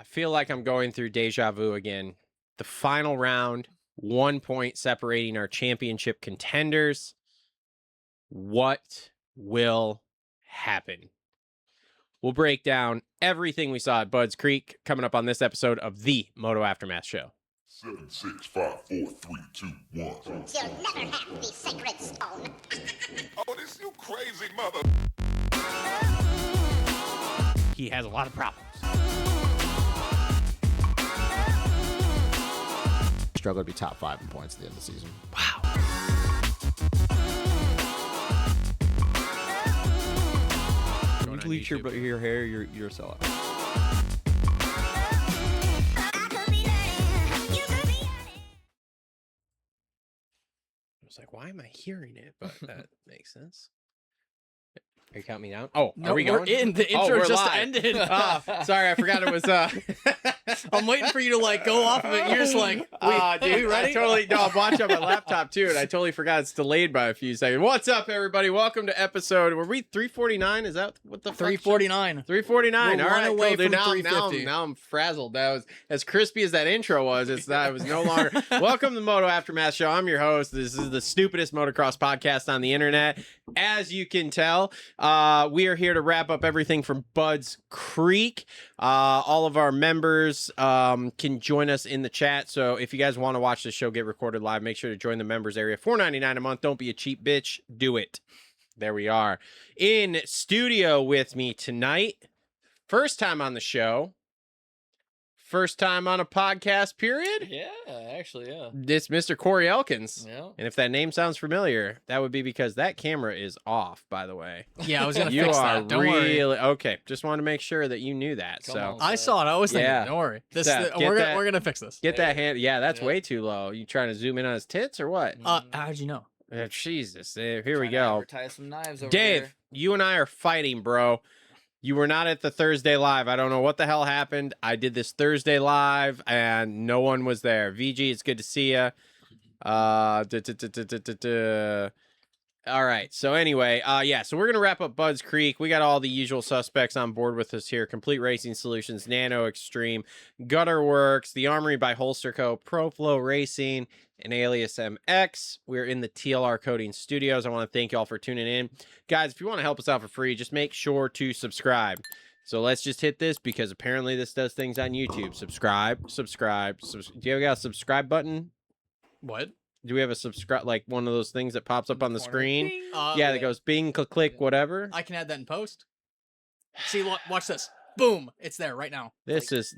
I feel like I'm going through deja vu again. The final round, 1 point separating our championship contenders. What will happen? We'll break down everything we saw at Budds Creek coming up on this episode of the Moto Aftermath Show. 7, 6, 5, 4, 3, 2, 1. You'll never have the sacred stone. Oh, this you crazy mother. He has a lot of problems. Struggle to be top 5 in points at the end of the season. Wow. You bleach your hair, you're a sellout. I was like, why am I hearing it? But that makes sense. Are you counting me down? Oh, No, are we going? we're in. The intro we're just live. ended. Sorry, I forgot it was. I'm waiting for you to like go off of it. You're just like, Dude, we ready? I'm watching on my laptop too, and I totally forgot it's delayed by a few seconds. What's up, everybody? Welcome to episode. Were we 349? Is that what the fuck? 349. 349. We're All one right, away cool, dude. from Now 350. I'm frazzled. That was as crispy as that intro was. It was no longer. Welcome to the Moto Aftermath Show. I'm your host. This is the stupidest motocross podcast on the internet. As you can tell, we are here to wrap up everything from Budds Creek. All of our members can join us in the chat. So if you guys want to watch the show get recorded live, make sure to join the members area. $4.99 a month. Don't be a cheap bitch. Do it. There we are. In studio with me tonight. First time on the show. First time on a podcast, period. Yeah, actually, yeah. It's Mr. Corey Elkins. Yeah. And if that name sounds familiar, that would be because that camera is off, by the way. Yeah, I was gonna You fix are that. Don't really worry. okay. Just wanted to make sure that you knew that. Come So on. I saw it. I was thinking. Yeah. Don't worry. This Seth, get we're that- gonna fix this. get that hand. Yeah, that's Yeah. way too low. You trying to zoom in on his tits or what? How'd you know? Jesus. Here we Trying to go. advertise some knives over Dave, there. you and I are fighting, bro. You were not at the Thursday live. I don't know what the hell happened. I did this Thursday live and no one was there. VG, it's good to see you. All right. So anyway, so we're going to wrap up Budds Creek. We got all the usual suspects on board with us here. Complete Racing Solutions, Nano X Treme, Gutter Worx, The Armory by Holster Co., Flo Racing, and Alias MX. We're in the TLR Coatings studios. I want to thank you all for tuning in. Guys, if you want to help us out for free, just make sure to subscribe. So let's just hit this because apparently this does things on YouTube. Subscribe. Do you have a subscribe button? What? Do we have a subscribe, like one of those things that pops up on the corner. screen? Uh, Yeah, that goes bing, click, whatever. I can add that in post. See, watch this. Boom! It's there right now. This is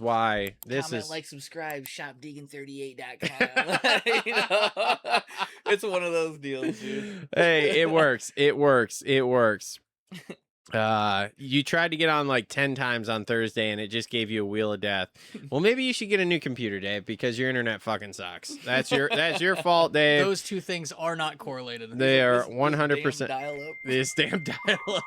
why this Comment, is like, subscribe, shopdeacon38.com. You know? It's one of those deals, dude. Hey, it works. It works. You tried to get on like 10 times on Thursday and it just gave you a wheel of death. Well, maybe you should get a new computer, Dave, because your internet fucking sucks. That's your fault, Dave. Those two things are not correlated. They are This 100%. dial-up. This damn dial-up.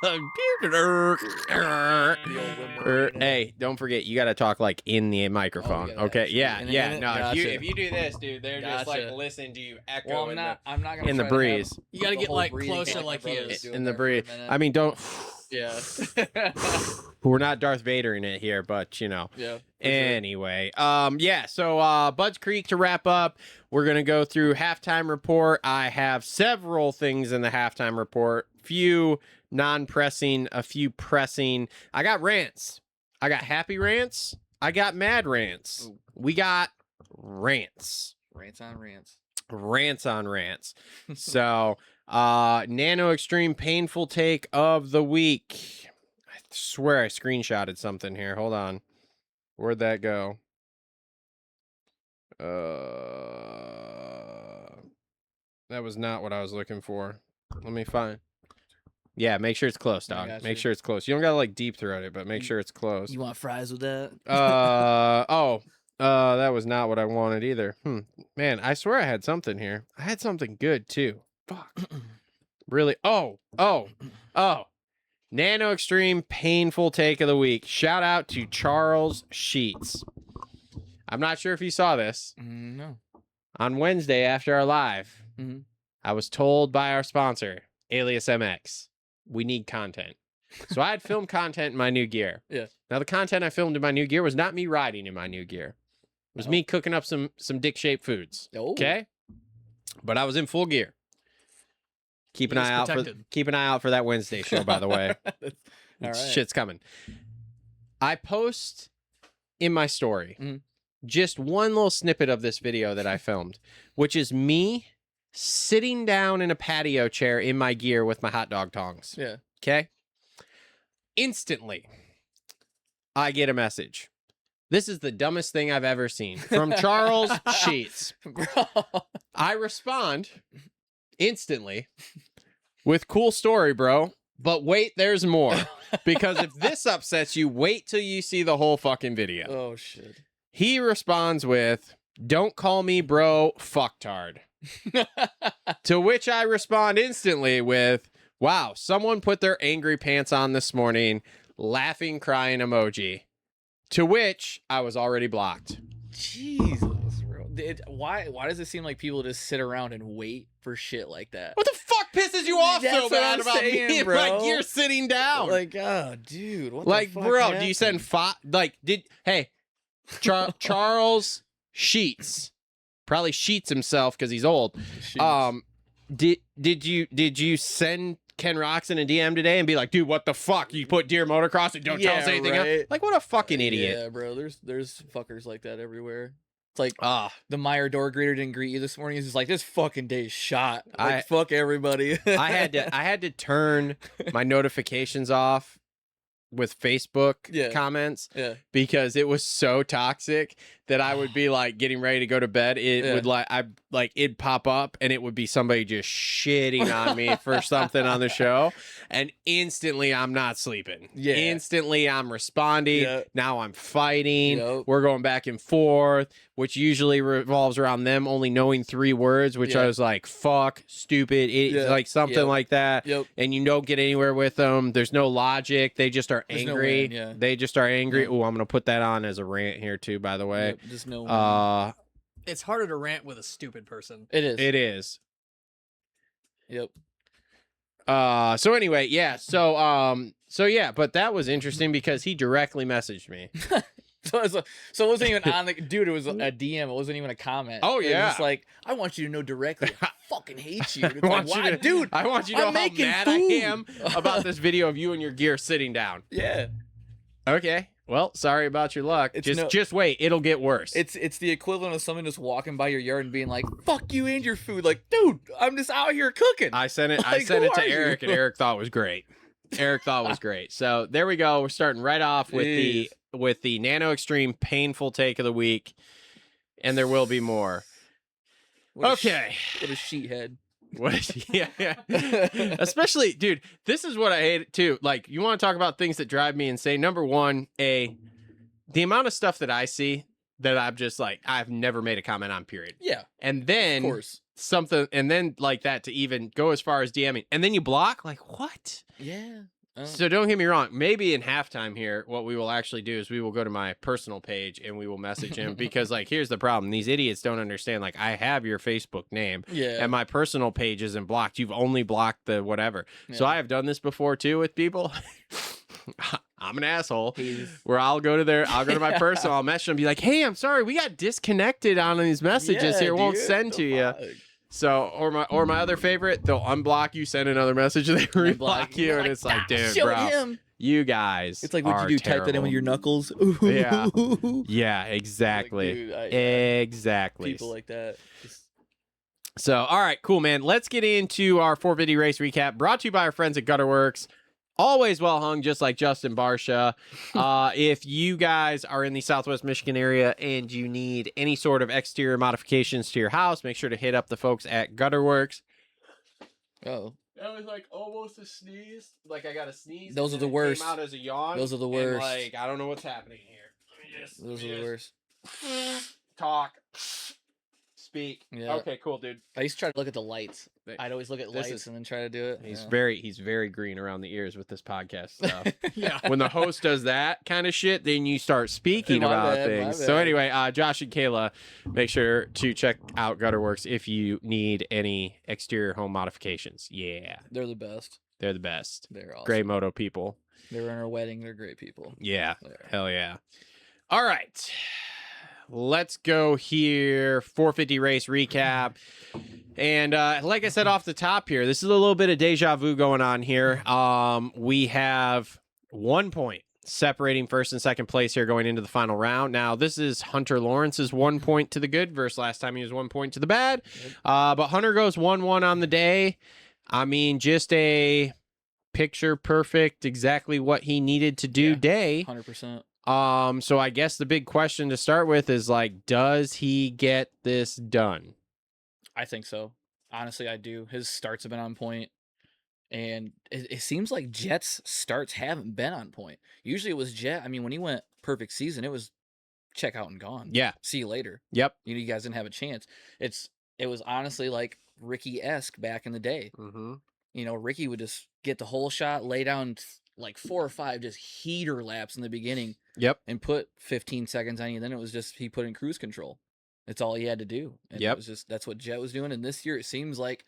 Hey, don't forget, you got to talk like in the microphone. gotta okay, actually yeah, in a yeah. minute? No, Gotcha. if you do this, dude, they're just like Gotcha. listening to you echo Well, in I'm not gonna in the try to have breeze. You gotta the get, whole like, breathing closer like my like he brother's is. doing in the there for a breeze. minute. I mean, don't. Yeah. We're not Darth Vader in it here, but you know. Yeah. Anyway, so Budds Creek to wrap up. We're gonna go through halftime report. I have several things in the halftime report. Few non-pressing, a few pressing. I got rants. I got happy rants. I got mad rants. Ooh. We got rants. Rants on rants. Rants on rants. So, Nano X Treme painful take of the week. I swear I screenshotted something here. Hold on. Where'd that go? That was not what I was looking for. Let me find. Yeah, make sure it's close, I dog. got Make you. sure it's close. You don't gotta like deep throat it, but make sure it's close. You want fries with that? That was not what I wanted either. Man, I swear I had something here. I had something good too. Fuck. Really? Oh. Nano X Treme painful take of the week. Shout out to Charles Sheets. I'm not sure if you saw this. No. On Wednesday after our live, Mhm. I was told by our sponsor, Alias MX, we need content. So I had filmed content in my new gear. Yeah. Now the content I filmed in my new gear was not me riding in my new gear. It was me cooking up some dick-shaped foods. Oh. Okay? But I was in full gear. Keep an He is eye out protected. keep an eye out for that Wednesday show, by the way. All right. Shit's coming. I post in my story Mhm. just one little snippet of this video that I filmed, which is me sitting down in a patio chair in my gear with my hot dog tongs. Yeah. Okay? Instantly, I get a message. This is the dumbest thing I've ever seen. From Charles Sheets. Bro. I respond instantly with cool story, bro. But wait, there's more. Because if this upsets you, wait till you see the whole fucking video. Oh, shit. He responds with, "Don't call me bro, fucktard." To which I respond instantly with, "Wow, someone put their angry pants on this morning, laughing, crying emoji." To which I was already blocked. Jesus, bro. Why does it seem like people just sit around and wait for shit like that? What the fuck pisses you off That's so what bad I'm about saying, me? bro. Like you're sitting down. Like, oh, dude. What Like, the fuck bro, do happened? you send Charles Sheets, probably Sheets himself because he's old. Sheets. Did you send Ken Roxon a DM today and be like, dude, what the fuck? You put Deer Motocross and don't tell us Yeah, anything else? right. Like, what a fucking idiot. Yeah, bro. There's fuckers like that everywhere. It's like Ah, the Meyer door greeter didn't greet you this morning. He's just like, this fucking day's shot. Like, I- fuck everybody. I had to turn my notifications off with Facebook Yeah. comments Yeah. because it was so toxic that I would be like getting ready to go to bed. It Yeah. would it'd pop up and it would be somebody just shitting on me for something on the show. And instantly I'm not sleeping. Yeah. Instantly I'm responding. Yeah. Now I'm fighting. Yep. We're going back and forth, which usually revolves around them only knowing 3 words, which I Yeah. was like, fuck, stupid, Yeah. like something Yep. like that. Yep. And you don't get anywhere with them. There's no logic. They just are There's no angry. win, yeah. They just are angry. Yeah. Oh, I'm gonna put that on as a rant here too, by the way. Yep, just no. It's harder to rant with a stupid person. It is. It is. Yep. So anyway, yeah. So yeah, but that was interesting because he directly messaged me. So it wasn't even on the dude. It was a DM. It wasn't even a comment. Oh, It was yeah. just like, I want you to know directly. I fucking hate you. It's I like, want you why, to- dude? I want you to know I'm how making mad food. I am about this video of you and your gear sitting down. Yeah. Okay. Well, sorry about your luck. It's Just wait. It'll get worse. It's the equivalent of someone just walking by your yard and being like, "Fuck you and your food." Like, dude, I'm just out here cooking. I sent it. I Like, sent who it to are you? Eric, and Eric thought it was great. Eric thought it was great. So there we go. We're starting right off with the Nano X Treme painful take of the week, and there will be more. What a Okay. what a sheethead. What? Yeah. Especially, dude. This is what I hate too. Like, you want to talk about things that drive me insane? Number one, the amount of stuff that I see that I'm just like, I've never made a comment on. Period. Yeah, And of then course. something, and then like that to even go as far as DMing, and then you block. Like, what? Yeah. So don't get me wrong. Maybe in halftime here, what we will actually do is we will go to my personal page and we will message him because, like, here's the problem: these idiots don't understand. Like, I have your Facebook name, Yeah. and my personal page isn't blocked. You've only blocked the whatever. So Yeah. I have done this before too with people. I'm an asshole. He's- Where I'll go to my personal, I'll message them, be like, "Hey, I'm sorry, we got disconnected on these messages Yeah, here. Won't dude, send the to you." fuck? So, or my other favorite, they'll unblock you, send another message, and they reblock you, and it's like, dude, show bro, him. you guys, It's like, would are you do? Type that in with terrible. your knuckles. Yeah. Yeah, exactly, Like, dude, exactly. people like that. Just- So, all right, cool, man. Let's get into our 450 race recap, brought to you by our friends at Gutterworks. Always well hung, just like Justin Barsha. If you guys are in the Southwest Michigan area and you need any sort of exterior modifications to your house, make sure to hit up the folks at Gutterworks. Oh, That was like almost a sneeze. Like I got a sneeze. Those and are then the it worst. Came out as a yawn. Those are the and, worst. like I don't know what's happening here. those are the worst. Talk. Speak. Yeah. Okay, cool, dude. I used to try to look at the lights. I'd always look at This lights is- and then try to do it. He's Yeah. he's very green around the ears with this podcast stuff. Yeah. When the host does that kind of shit, then you start speaking My about bad, my things. So bad. anyway, Josh and Kayla, make sure to check out Gutterworks if you need any exterior home modifications. Yeah, They're the best. They're the best. They're awesome. Great moto people. They were in our wedding. They're great people. Yeah. They're- Hell yeah. All right. Let's go here. 450 race recap. And like I said off the top here, this is a little bit of deja vu going on here. We have 1 point separating first and second place here going into the final round. Now, this is Hunter Lawrence's 1 point to the good versus last time he was 1 point to the bad. But Hunter goes 1-1 on the day. I mean, just a picture perfect, exactly what he needed to do day. 100%. So I guess the big question to start with is like, does he get this done? I think so. Honestly, I do. His starts have been on point. And it seems like Jet's starts haven't been on point. Usually it was Jet. I mean, when he went perfect season, it was check out and gone. Yeah. See you later. Yep. You guys didn't have a chance. It was honestly like Ricky-esque back in the day. Mm-hmm. Ricky would just get the whole shot, lay down like 4 or 5 just heater laps in the beginning. Yep. And put 15 seconds on you. Then it was just he put in cruise control. That's all he had to do. And Yep. it was just that's what Jet was doing. And this year it seems like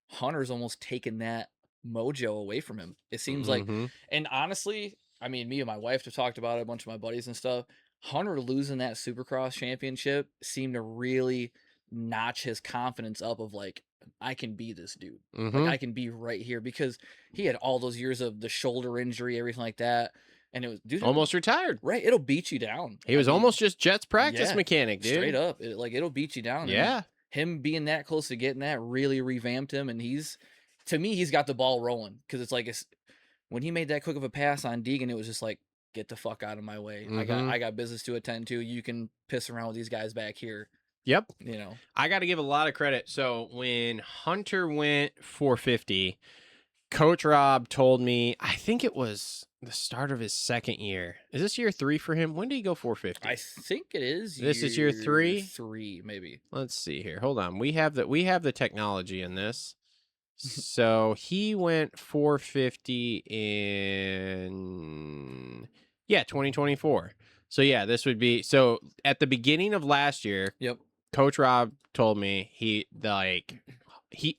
Hunter's almost taken that mojo away from him. It seems like, and honestly, I mean, me and my wife have talked about it, a bunch of my buddies and stuff. Hunter losing that Supercross championship seemed to really notch his confidence up of like, I can be this dude. Like, I can be right here because he had all those years of the shoulder injury, everything like that. And it was dude, almost retired. Right. It'll beat you down. He was almost just Jet's practice mechanic, dude. Straight up. It'll beat you down. Yeah. And him being that close to getting that really revamped him. And to me, he's got the ball rolling because it's like when he made that quick of a pass on Deegan, it was just like, get the fuck out of my way. I got business to attend to. You can piss around with these guys back here. Yep. I got to give a lot of credit. So when Hunter went 450, Coach Rob told me, I think it was the start of his second year. Is this year 3 for him? When did he go 450? I think it is. This is year 3? 3, maybe. Let's see here. Hold on. We have the technology in this. So he went 450 in 2024. So yeah, this would be at the beginning of last year. Yep. Coach Rob told me he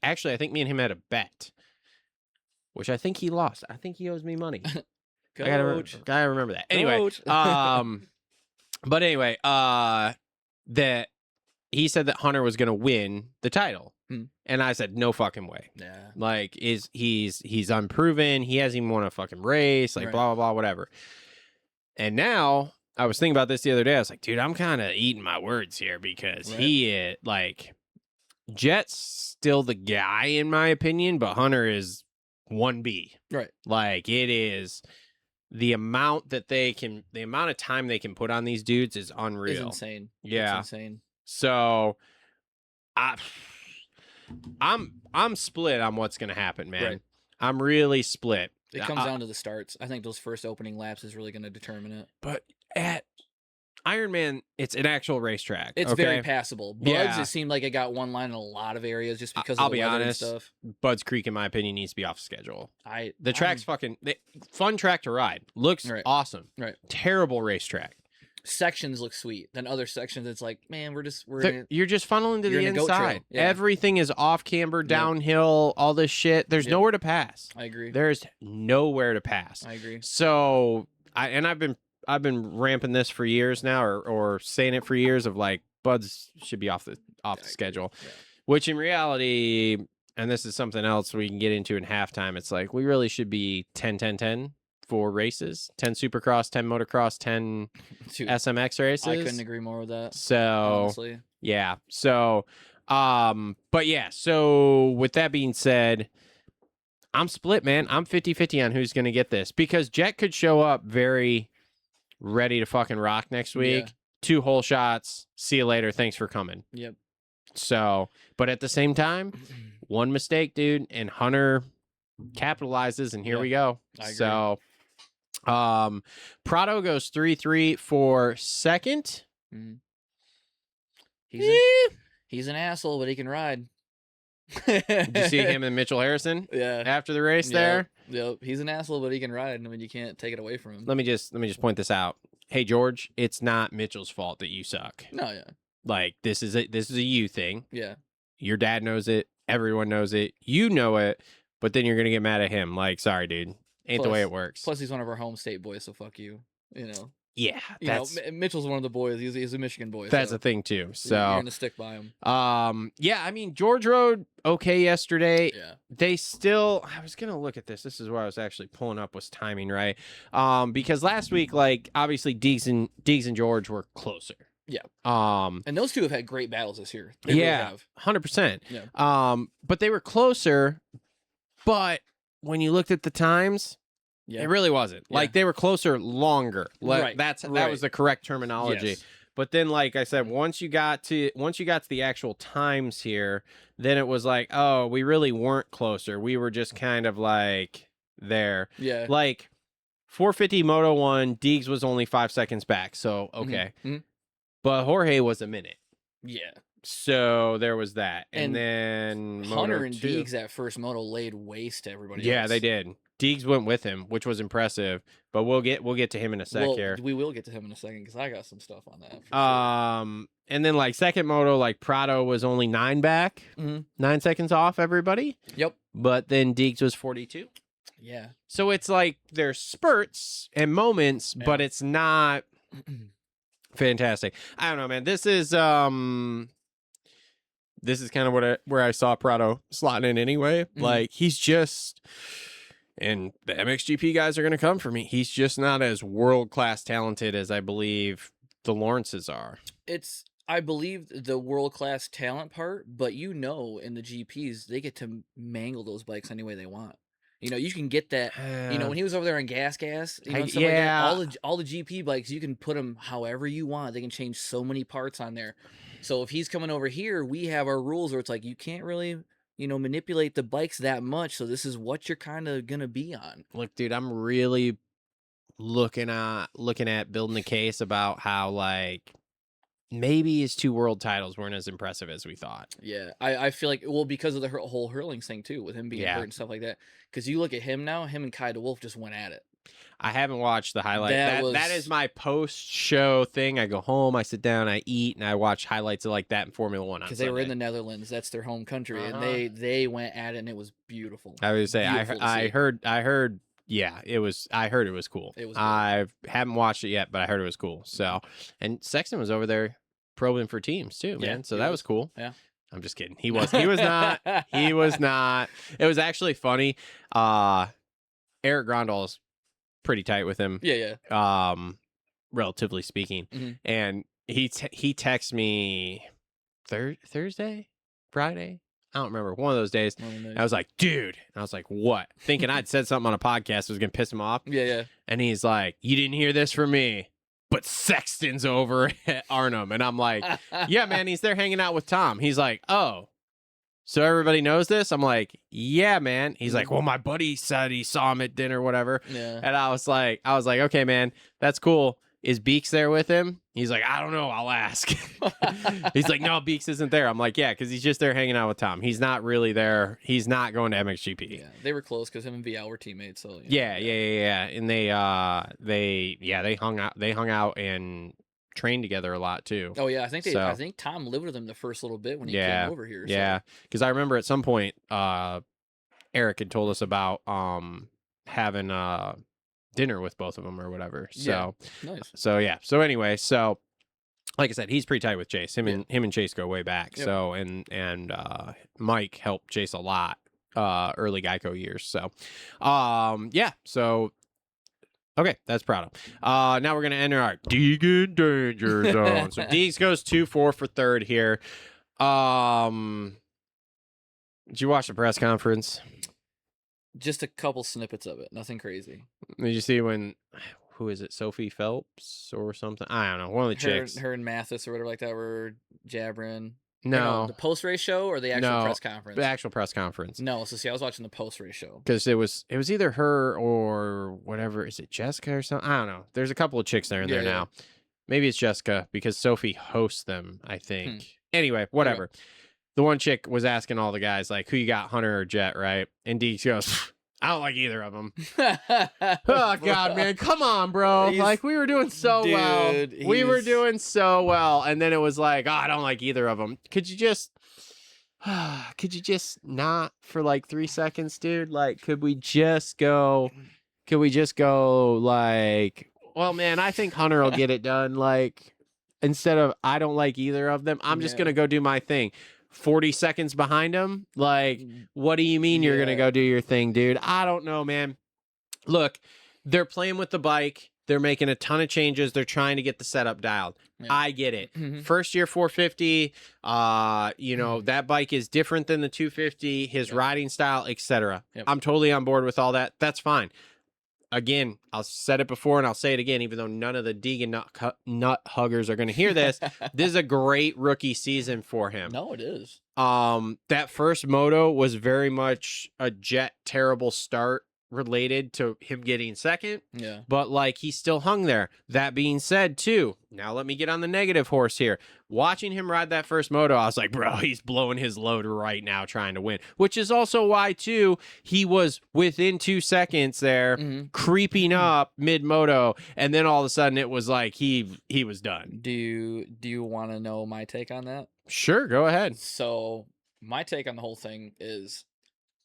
actually, I think me and him had a bet, which I think he lost. I think he owes me money. Coach. I gotta remember that. Anyway, Coach. but anyway, that he said that Hunter was gonna win the title. And I said, no fucking way. Yeah. Like, he's unproven. He hasn't even won a fucking race. Like, blah, blah, blah, whatever. And now, I was thinking about this the other day. I was like, dude, I'm kind of eating my words here because Jet's still the guy, in my opinion, but Hunter is 1B. Right. Like, it is the amount of time they can put on these dudes is unreal. It's insane. Yeah. It's insane. So, I'm split on what's gonna happen, man. Right. I'm really split. It comes down to the starts. I think those first opening laps is really going to determine it. But at Ironman, it's an actual racetrack. It's very passable. Buds, it seemed like it got one line in a lot of areas just because of the weather and stuff. Budds Creek, in my opinion, needs to be off schedule. The track's fun track to ride. Looks awesome. Right. Terrible racetrack. Sections look sweet. Then other sections, it's like, man, you're just funneling to the inside. Yeah. Everything is off camber, downhill, all this shit. There's nowhere to pass. I agree. There's nowhere to pass. I agree. So I've been ramping this for years now, or saying it for years of like Buds should be off the schedule, which in reality, and this is something else we can get into in halftime. It's like we really should be 10-10-10. 4 races, 10 Supercross, 10 Motocross, 10 SMX races. I couldn't agree more with that. So, honestly. Yeah. So, but yeah, so with that being said, I'm split, man. I'm 50-50 on who's going to get this because Jet could show up very ready to fucking rock next week. Yeah. 2 whole shots. See you later. Thanks for coming. Yep. So, but at the same time, one mistake, dude, and Hunter capitalizes, and here we go. I agree. So, Prado goes 3-3 for second. He's an asshole, but he can ride. Did you see him and Mitchell Harrison? Yeah. After the race there? Yep. He's an asshole, but he can ride. I mean, you can't take it away from him. Let me just point this out. Hey George, it's not Mitchell's fault that you suck. No, yeah. Like this is a you thing. Yeah. Your dad knows it. Everyone knows it. You know it. but then you're gonna get mad at him. Like, sorry, dude, ain't the way it works. Plus, he's one of our home state boys, so fuck you. You know. Yeah, You know, that's Mitchell's one of the boys. He's a Michigan boy. that's so a thing too. you're So gonna stick by him. yeah, I mean George rode okay yesterday. Yeah. They still, I was gonna look at this. This is where I was actually pulling up was timing, right? Because last week, like obviously Deegs and George were closer. Yeah. And those two have had great battles this year. They really yeah, have. 100%. Yeah. But they were closer. But when you looked at the times, Yeah. it really wasn't. Yeah. Like they were closer longer. Like, Right, that right. was the correct terminology. Yes. But then, like I said, once you got to the actual times here, then it was like, oh, we really weren't closer. We were just kind of like there. Yeah. Like 450 Moto 1, Deegs was only 5 seconds back. So okay. Mhm. But Jorge was a minute. Yeah. So there was that. And And then Hunter Moto and 2. Deegs that first moto laid waste to everybody Yeah, else. they did. Deegs went with him, which was impressive. But we'll get to him in a sec Well, here. we will get to him in a second because I got some stuff on that. For sure. And then like second moto, like Prado was only 9 back, Mhm. 9 seconds off everybody. Yep. But then Deegs was 42. Yeah. So it's like there's spurts and moments, Yeah. but it's not fantastic. I don't know, man. This is kind of where I saw Prado slotting in anyway. Mhm. Like he's just, and the MXGP guys are going to come for me. He's just not as world-class talented as I believe the Lawrences are. It's, I believe, the world class talent part, but you know, in the GPs, they get to mangle those bikes any way they want. You know, you can get that. You know, when he was over there in gas, you know, and stuff like that, yeah. all the GP bikes, you can put them however you want. They can change so many parts on there. So if he's coming over here, we have our rules where it's like you can't really, you know, manipulate the bikes that much. So this is what you're kind of gonna be on. Look, dude, I'm really looking at building a case about how like maybe his 2 world titles weren't as impressive as we thought. Yeah, I feel like, well, because of the whole Hurlings thing too, with him being Yeah. hurt and stuff like that. Because you look at him now, him and Kai DeWolf just went at it. I haven't watched the highlight. That That is my post-show thing. I go home, I sit down, I eat, and I watch highlights of like that in Formula One. Because they were in the Netherlands, that's their home country, Uh-huh. and they went at it, and it was beautiful. I would say Beautiful to I see. heard. Yeah, it was. I heard it was cool. It was good. I haven't watched it yet, but I heard it was cool. So, and Sexton was over there probing for teams too, man. Yeah, So he that was. was cool. Yeah. I'm just kidding. He was. He was not. He was not. It was actually funny. Eric Grondal's pretty tight with him. Yeah, yeah. Relatively speaking, Mhm. and he texted me Thursday, Friday. I don't remember, one of those days. I was like, dude. And I was like, what? Thinking I'd said something on a podcast was gonna piss him off. Yeah, yeah. And he's like, you didn't hear this from me, but Sexton's over at Arnhem. And I'm like, yeah, man, he's there hanging out with Tom. He's like, oh, so everybody knows this? I'm like, yeah, man. He's like, well, my buddy said he saw him at dinner, whatever. Yeah. And I was like, okay, man, that's cool. Is Beeks there with him? He's like, I don't know. I'll ask. He's like, no, Beeks isn't there. I'm like, yeah, because he's just there hanging out with Tom. He's not really there. He's not going to MXGP. Yeah, they were close because him and VL were teammates. So Yeah. And they hung out and trained together a lot too. Oh yeah, I think So- I think Tom lived with him the first little bit when he Yeah, came over here. So. Yeah, because I remember at some point, Eric had told us about having dinner with both of them or whatever. So Nice. So anyway, like I said, he's pretty tight with Chase. Him and Chase go way back. Yep. So and Mike helped Chase a lot early Geico years. So so okay, that's Prado. Now we're gonna enter our Deegan danger zone. So Deegs goes 2-4 for third here. Did you watch the press conference? Just a couple snippets of it. Nothing crazy. Did you see when, who is it, Sophie Phelps or something? I don't know, one of the chicks. Her and Mathis or whatever like that were jabbering. No, The post race show or the actual No, press conference? the actual press conference. No, so see, I was watching the post race show. Because it was either her or whatever. Is it Jessica or something? I don't know. There's a couple of chicks there in there Yeah, yeah. now. Maybe it's Jessica because Sophie hosts them, I think. Anyway, whatever. The one chick was asking all the guys, like, who you got, Hunter or Jet, right? And Deeks goes, I don't like either of them. Oh, God, man. Come on, bro. He's- Like, we were doing so well. Dude, We were he's- doing so well. And then it was like, oh, I don't like either of them. Could you just... Could you just not for like 3 seconds, dude? Like, could we just go? Could we just go like? Well, man, I think Hunter will get it done. Like, instead of I don't like either of them, I'm just Yeah. gonna go do my thing. 40 seconds behind him. Like, what do you mean you're gonna Yeah. go do your thing, dude? I don't know, man. Look, they're playing with the bike. They're making a ton of changes. They're trying to get the setup dialed. Yeah. I get it. Mhm. First year 450, you know, that bike is different than the 250, his Yep. riding style, etc. Yep. I'm totally on board with all that. That's fine. Again, I'll said it before and I'll say it again, even though none of the Deegan nut huggers are going to hear this. This is a great rookie season for him. No, it is. That first moto was very much a Jet terrible start related to him getting second, Yeah. but like he still hung there. That being said, too, now let me get on the negative horse here. Watching him ride that first moto, I was like, bro, he's blowing his load right now trying to win, which is also why, too, he was within 2 seconds there creeping up mid moto, and then all of a sudden it was like he was done. Do you want to know my take on that? Sure, go ahead. So my take on the whole thing is,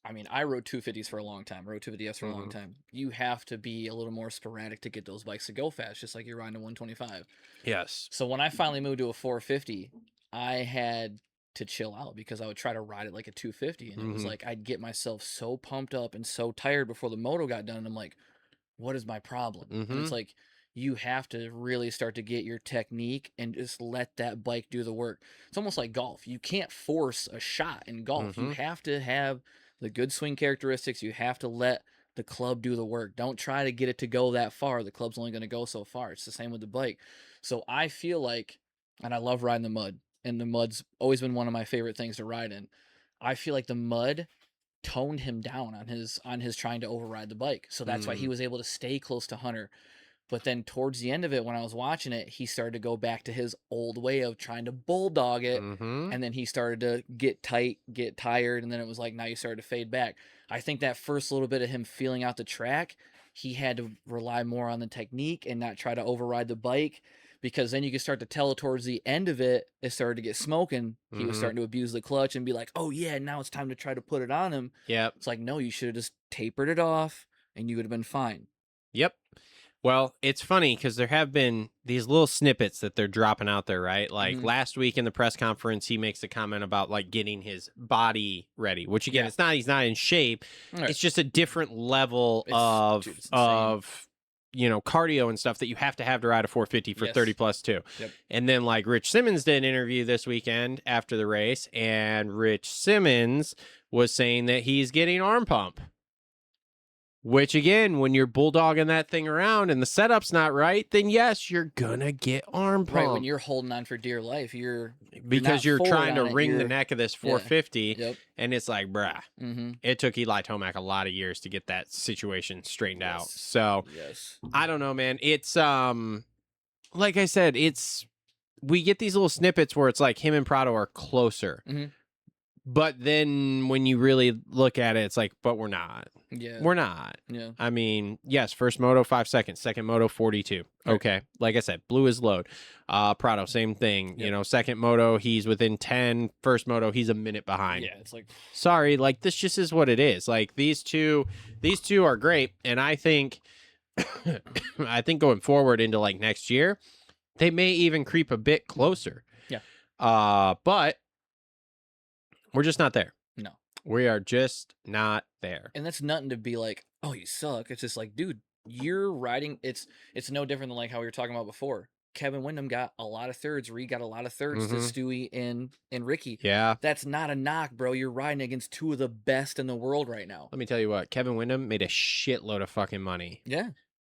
I mean, I rode 250s for a long time, rode 250S for a long time. You have to be a little more sporadic to get those bikes to go fast, just like you're riding a 125. Yes. So when I finally moved to a 450, I had to chill out because I would try to ride it like a 250. And it was like, I'd get myself so pumped up and so tired before the moto got done. And I'm like, what is my problem? And it's like, you have to really start to get your technique and just let that bike do the work. It's almost like golf. You can't force a shot in golf. You have to have the good swing characteristics. You have to let the club do the work. Don't try to get it to go that far. The club's only going to go so far. It's the same with the bike. So I feel like, and I love riding the mud, and the mud's always been one of my favorite things to ride in. I feel like the mud toned him down on his trying to override the bike. So that's why he was able to stay close to Hunter. But then towards the end of it, when I was watching it, he started to go back to his old way of trying to bulldog it. And then he started to get tight, get tired. And then it was like, now you started to fade back. I think that first little bit of him feeling out the track, he had to rely more on the technique and not try to override the bike. Because then you can start to tell towards the end of it, it started to get smoking. He was starting to abuse the clutch and be like, oh, yeah, now it's time to try to put it on him. Yep. It's like, no, you should have just tapered it off and you would have been fine. Yep. Well, it's funny because there have been these little snippets that they're dropping out there, right? Like last week in the press conference, he makes a comment about like getting his body ready, which again, it's not, he's not in shape. Right. It's just a different level of you know, cardio and stuff that you have to ride a 450 for 30 plus too. Yep. And then like Rich Simmons did an interview this weekend after the race, and Rich Simmons was saying that he's getting arm pump. Which again, when you're bulldogging that thing around and the setup's not right, then yes, you're gonna get arm pump. Right, when you're holding on for dear life, because you're not trying to forward on it, wring the you're- neck of this 450, Yep. and it's like, bruh, Mm-hmm. it took Eli Tomac a lot of years to get that situation straightened out. So Yes. I don't know, man. It's like I said, we get these little snippets where it's like him and Prado are closer. But then when you really look at it, it's like, but we're not. Yeah. We're not. Yeah. I mean, yes, first moto 5 seconds, second moto 42. Okay, like I said, blew his load. Prado, same thing. You know, second moto he's within 10. First moto he's a minute behind. Yeah, it's like, Sorry, like this just is what it is. Like these two are great, and I think, I think going forward into like next year, they may even creep a bit closer. Yeah. But we're just not there. No. We are just not there. and that's nothing to be like, oh, you suck. It's just like, dude, you're riding. It's no different than like how we were talking about before. Kevin Windham got a lot of thirds. Reed got a lot of thirds to Stewie and Ricky. Yeah. That's not a knock, bro. You're riding against two of the best in the world right now. Let me tell you what, Kevin Windham made a shitload of fucking money. Yeah.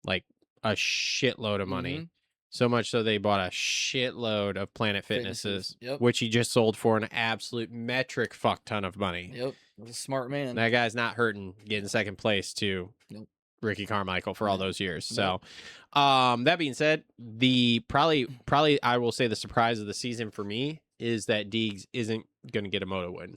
Like a shitload of money. So much so they bought a shitload of Planet Fitnesses, Yep. which he just sold for an absolute metric fuck ton of money. Yep. Was a smart man. That guy's not hurting getting second place to Nope. Ricky Carmichael for all those years. So, that being said, the probably I will say the surprise of the season for me is that Deegs isn't going to get a moto win.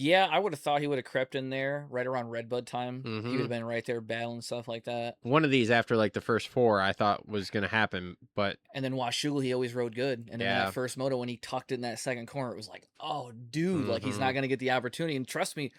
Yeah, I would have thought he would have crept in there right around Redbud time. He Mhm. would have been right there battling stuff like that. One of these after like the first 4 I thought was going to happen, but And then Washougal, he always rode good. And then Yeah. that first moto, when he tucked in that second corner, it was like, oh, dude, like he's Mhm. not going to get the opportunity. And trust me,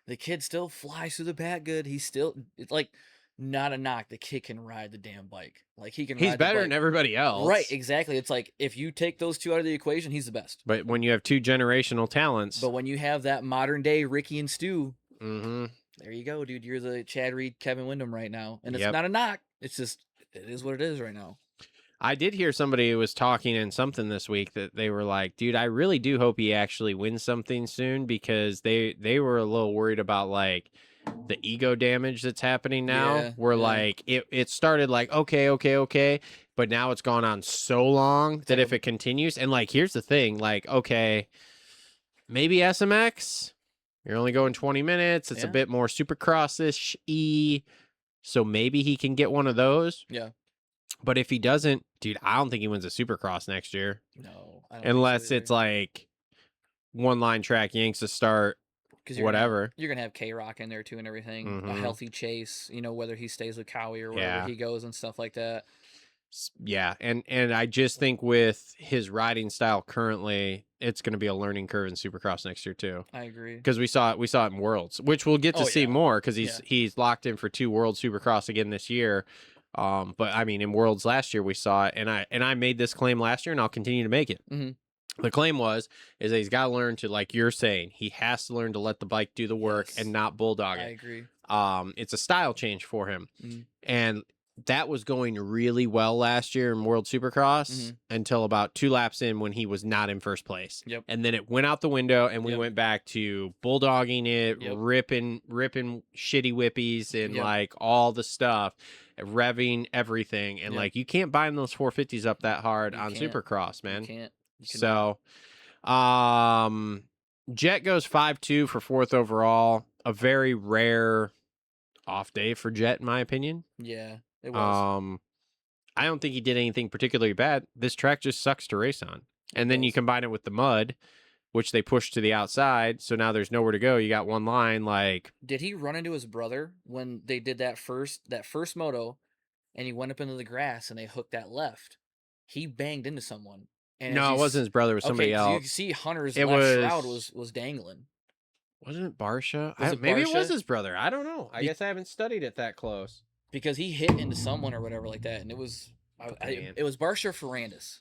the kid still flies through the back good. He's still, it's like, not a knock. The kid can ride the damn bike. Like he can he's ride the better bike. than everybody else. Right, exactly. It's like if you take those two out of the equation, he's the best. But when you have 2 generational talents, But when you have that modern day Ricky and Stu, mhm. there you go, dude. You're the Chad Reed, Kevin Windham right now. And it's Yep. not a knock. It's just, it is what it is right now. I did hear somebody who was talking in something this week that they were like, dude, I really do hope he actually wins something soon, because they were a little worried about like the ego damage that's happening now, Yeah, where yeah. like it started like okay, but now it's gone on so long that if it continues, and like here's the thing, like okay, maybe SMX, you're only going 20 minutes, it's a Yeah. bit more supercross-ish, so maybe he can get one of those. Yeah. But if he doesn't, dude, I don't think he wins a supercross next year. No. I don't think so Unless either. it's like one line track yanks to start, 'Cause you're whatever. You're going to have K-Rock in there too and everything. A Mhm. healthy Chase, you know, whether he stays with Cowie or wherever Yeah. he goes and stuff like that. Yeah, and I just think with his riding style currently, it's going to be a learning curve in Supercross next year too. I agree. Because we saw it in Worlds, which we'll get to Oh, see yeah. more, because Yeah. he's locked in for 2 World Supercross again this year. But I mean, in Worlds last year we saw it, and I made this claim last year, and I'll continue to make it. Mhm. The claim is that he's got to learn to, like you're saying, he has to learn to let the bike do the work Yes. and not bulldog I it. agree. It's a style change for him, Mhm. and that was going really well last year in World Supercross Mhm. until about 2 laps in, when he was not in first place. Yep. And then it went out the window, and we Yep. went back to bulldogging it, Yep. ripping shitty whippies and Yep. like all the stuff, revving everything, and Yep. like you can't bind those 450s up that hard You on can't. Supercross, man. You can't. You cannot. So, Jet goes 5-2 for 4th overall. A very rare off day for Jet, in my opinion. Yeah, it was. I don't think he did anything particularly bad. This track just sucks to race on. And then you does. combine it with the mud, which they pushed to the outside, so now there's nowhere to go. You got one line, like, Did he run into his brother when they did that first moto, and he went up into the grass and they hooked that left? He banged into someone. And as no, you it wasn't his brother, it was somebody 'cause you else. can see Hunter's It left shroud was- was dangling Wasn't it Barsha? Was it Maybe it was Barsha? his brother. I don't know. I Be- guess I haven't studied it that close. because he hit into someone or whatever like that, and it was Man. it was Barsha or Ferrandis.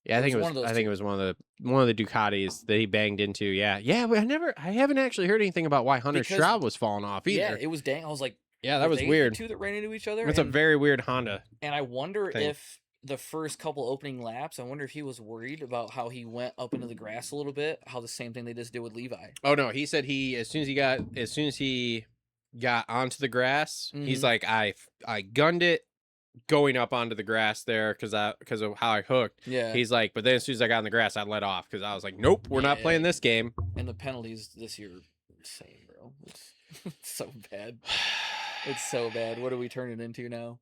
Yeah, I think it was one of those I think two. it was one of the Ducatis that he banged into. Yeah. Yeah, but I haven't actually heard anything about why Hunter's Because- shroud was falling off either. Yeah, it was dang. I was like, Yeah, that were was they weird. The two that ran into each other. It's a And- very weird Honda. And I wonder thing. if the first couple opening laps, I wonder if he was worried about how he went up into the grass a little bit, how the same thing they just did with Levi. Oh no, he said as soon as he got onto the grass, he's Mhm. like, I gunned it going up onto the grass there because of how I hooked. Yeah. He's like, but then as soon as I got on the grass, I let off because I was like, nope, we're not Yeah. playing this game. And the penalties this year, insane, bro. It's so bad. It's so bad. What are we turning into now?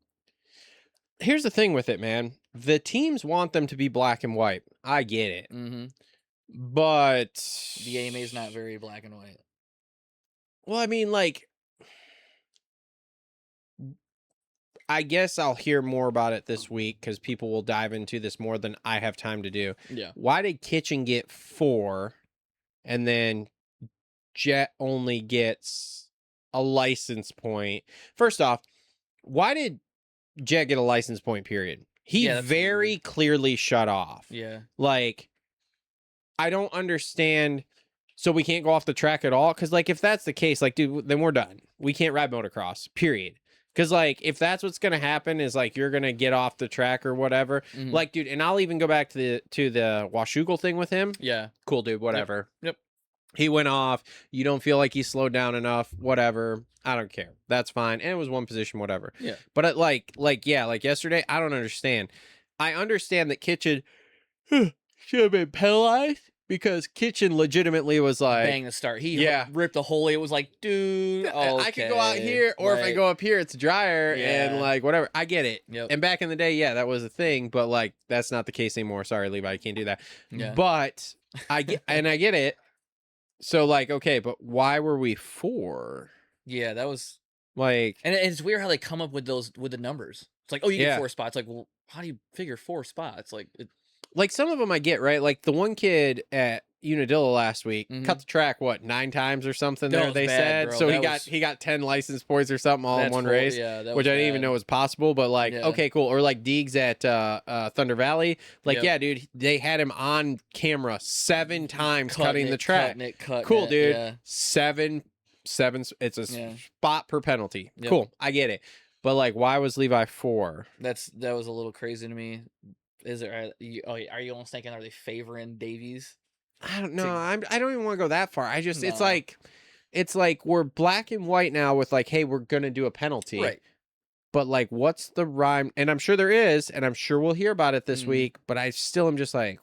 Here's the thing with it, man. The teams want them to be black and white. I get it. Mm-hmm. But The AMA is not very black and white. Well, I mean, like, I guess I'll hear more about it this week because people will dive into this more than I have time to do. Yeah. Why did Kitchen get 4 and then Jet only gets a license point? First off, why did Jet get a license point, period? He Yeah, that's very weird. clearly shut off. Yeah. Like, I don't understand. So we can't go off the track at all? Because, like, if that's the case, like, dude, then we're done. We can't ride motocross, period. Because, like, if that's what's going to happen is, like, you're going to get off the track or whatever. Mhm. Like, dude, and I'll even go back to the Washougal thing with him. Yeah. Cool, dude, whatever. Yep. He went off. You don't feel like he slowed down enough, whatever. I don't care. That's fine. And it was one position, whatever. Yeah. But, like yesterday, I don't understand. I understand that Kitchen should have been penalized because Kitchen legitimately was like, Bang the start. He Yeah. ripped the hole. It was like, dude, I could go out okay, here, or if I like, go up here, it's drier and Yeah. like whatever. I get it. Yep. And back in the day, yeah, that was a thing, but like that's not the case anymore. Sorry, Levi, you can't do that. Yeah. But I get it. So like, okay, but why were we 4? Yeah, that was, Like, and it's weird how they come up with the numbers. It's like, oh, you get yeah. 4 spots. Like, well, how do you figure 4 spots? Like, like some of them I get, right? Like the one kid at Unadilla last week cut the track 9 times or something That there was they bad, said. bro. So That he got 10 license points or something all in that's one full- race. yeah, that Which was I didn't even bad. know was possible, but like, Yeah. okay, cool. Or like Deegs at Thunder Valley. Like, Yep. yeah, dude, they had him on camera 7 times cutting the track. Cutting Cool, it, dude. Yeah. 7, it's a Yeah. spot per penalty. Yep. Cool. I get it. But like, why was Levi 4? That was a little crazy to me. Is it? Are you almost thinking, are they favoring Davies? I don't know. I don't even want to go that far. I just No. it's like we're black and white now with like, hey, we're gonna do a penalty. Right. But like, what's the rhyme? And I'm sure there is, and I'm sure we'll hear about it this Mhm. week. But I still am just like,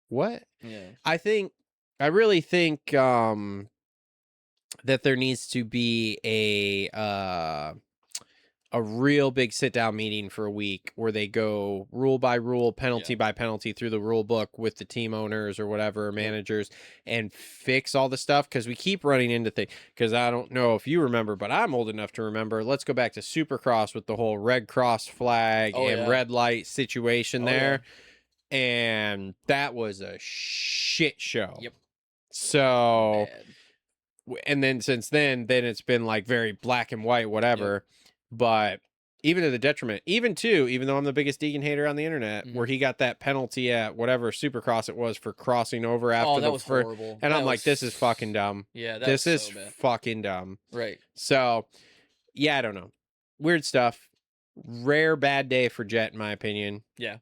what? Yeah. I really think that there needs to be a real big sit down meeting for a week where they go rule by rule, penalty by penalty through the rule book with the team owners or whatever, managers, and fix all the stuff. Because we keep running into things. Because I don't know if you remember, but I'm old enough to remember. Let's go back to Supercross with the whole red cross flag and red light situation there. And that was a shit show. Yep. So, Bad. and then since then it's been like very black and white, whatever. But even to the detriment, even though I'm the biggest Deegan hater on the internet, where he got that penalty at whatever Supercross it was for crossing over after that the was first, horrible. and That I'm like, was- this is fucking dumb. Yeah, This was is so bad. fucking dumb. Right. So, yeah, I don't know. Weird stuff. Rare bad day for Jet, in my opinion. Yeah.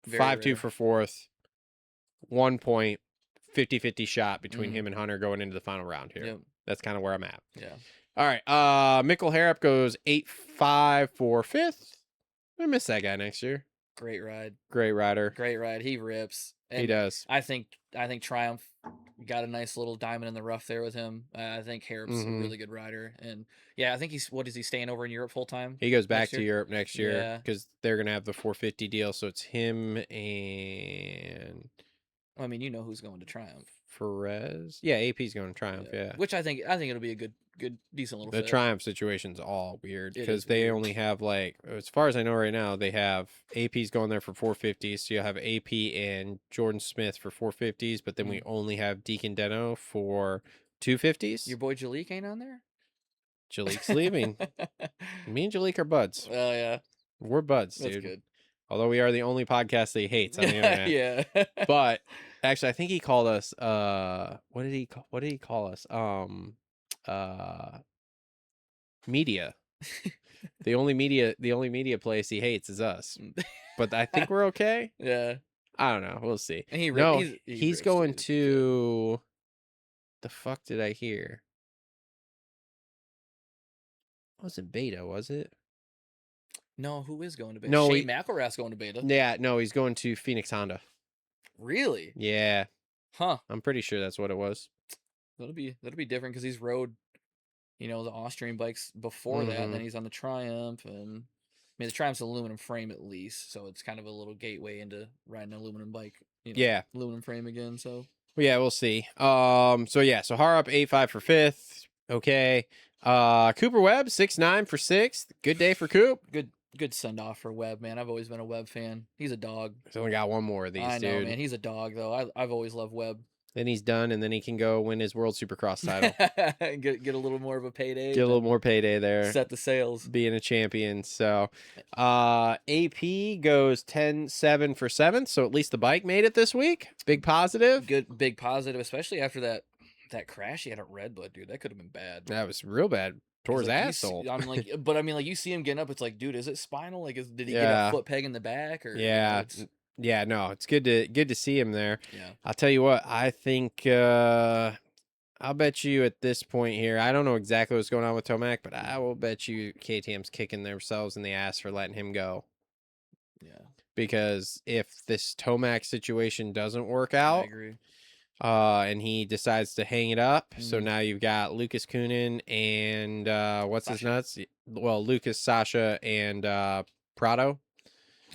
5-2 rare. for 4th. 1 point. 50-50 shot between Mhm. him and Hunter going into the final round here. Yep. That's kind of where I'm at. Yeah. All right. Mikkel Harrop goes 8-5 for 5th. I miss that guy next year. Great ride. Great rider. Great ride. He rips. He And does. I think Triumph got a nice little diamond in the rough there with him. I think Harrop's a really good rider, and yeah, I think he's staying over in Europe full time? He goes back next to year? Europe next year Yeah. because they're gonna have the 450 deal. So it's him and I mean, you know who's going to Triumph? Perez. Yeah, AP's going to Triumph. Yeah. Which I think it'll be a good, decent little The fit. Triumph situation's all weird It because is they weird. only have like, as far as I know right now, they have AP's going there for 450s. So you have AP and Jordan Smith for 450s, but then we only have Deacon Deno for 250s. Your boy Jalik ain't on there? Jalik's leaving. Me and Jalik are buds. Oh yeah, We're buds, that's dude. good. Although we are the only podcast that he hates on the internet. Yeah. But actually, I think he called us. What did he call us? Media. The only media place he hates is us. But I think we're okay. Yeah. I don't know. We'll see. And He's rips, going dude. to. The fuck did I hear? It wasn't Beta, was it? No, who is going to Beta? No, Shane McElrath's going to Beta. Yeah, no, he's going to Phoenix Honda. Really? Yeah, Huh. I'm pretty sure that's what it was. That'll be different because he's rode, the Austrian bikes before that, and then he's on the Triumph, and I mean the Triumph's aluminum frame at least, so it's kind of a little gateway into riding an aluminum bike. Yeah. Aluminum frame again. So Well, yeah, we'll see. So Harup 8-5 for 5th. Okay. Cooper Webb 6-9 for 6th. Good day for Coop. good send off for Webb, man. I've always been a Webb fan. He's a dog. He's only got one more of these, I know, dude. man. He's a dog though. I've always loved Webb. Then he's done, and then he can go win his World Supercross title. get a little more of a payday. Get a little more payday there. Set the sails. Being a champion. So AP goes 10-7 for 7th. So at least the bike made it this week. Big positive. Good big positive, especially after that crash he had at Redbud, dude. That could have been bad. That was real bad. Tore his asshole. I'm like, but I mean, like you see him getting up, it's like, dude, is it spinal? Like, did he get Yeah. a foot peg in the back? Or Yeah. Yeah, no, it's good to see him there. Yeah. I'll tell you what, I think I'll bet you at this point here, I don't know exactly what's going on with Tomac, but I will bet you KTM's kicking themselves in the ass for letting him go. Yeah. Because if this Tomac situation doesn't work I out, agree. and he decides to hang it up, so Mhm. now you've got Lucas Kunin and what's his Sasha. nuts? Well, Lucas, Sasha, and Prado.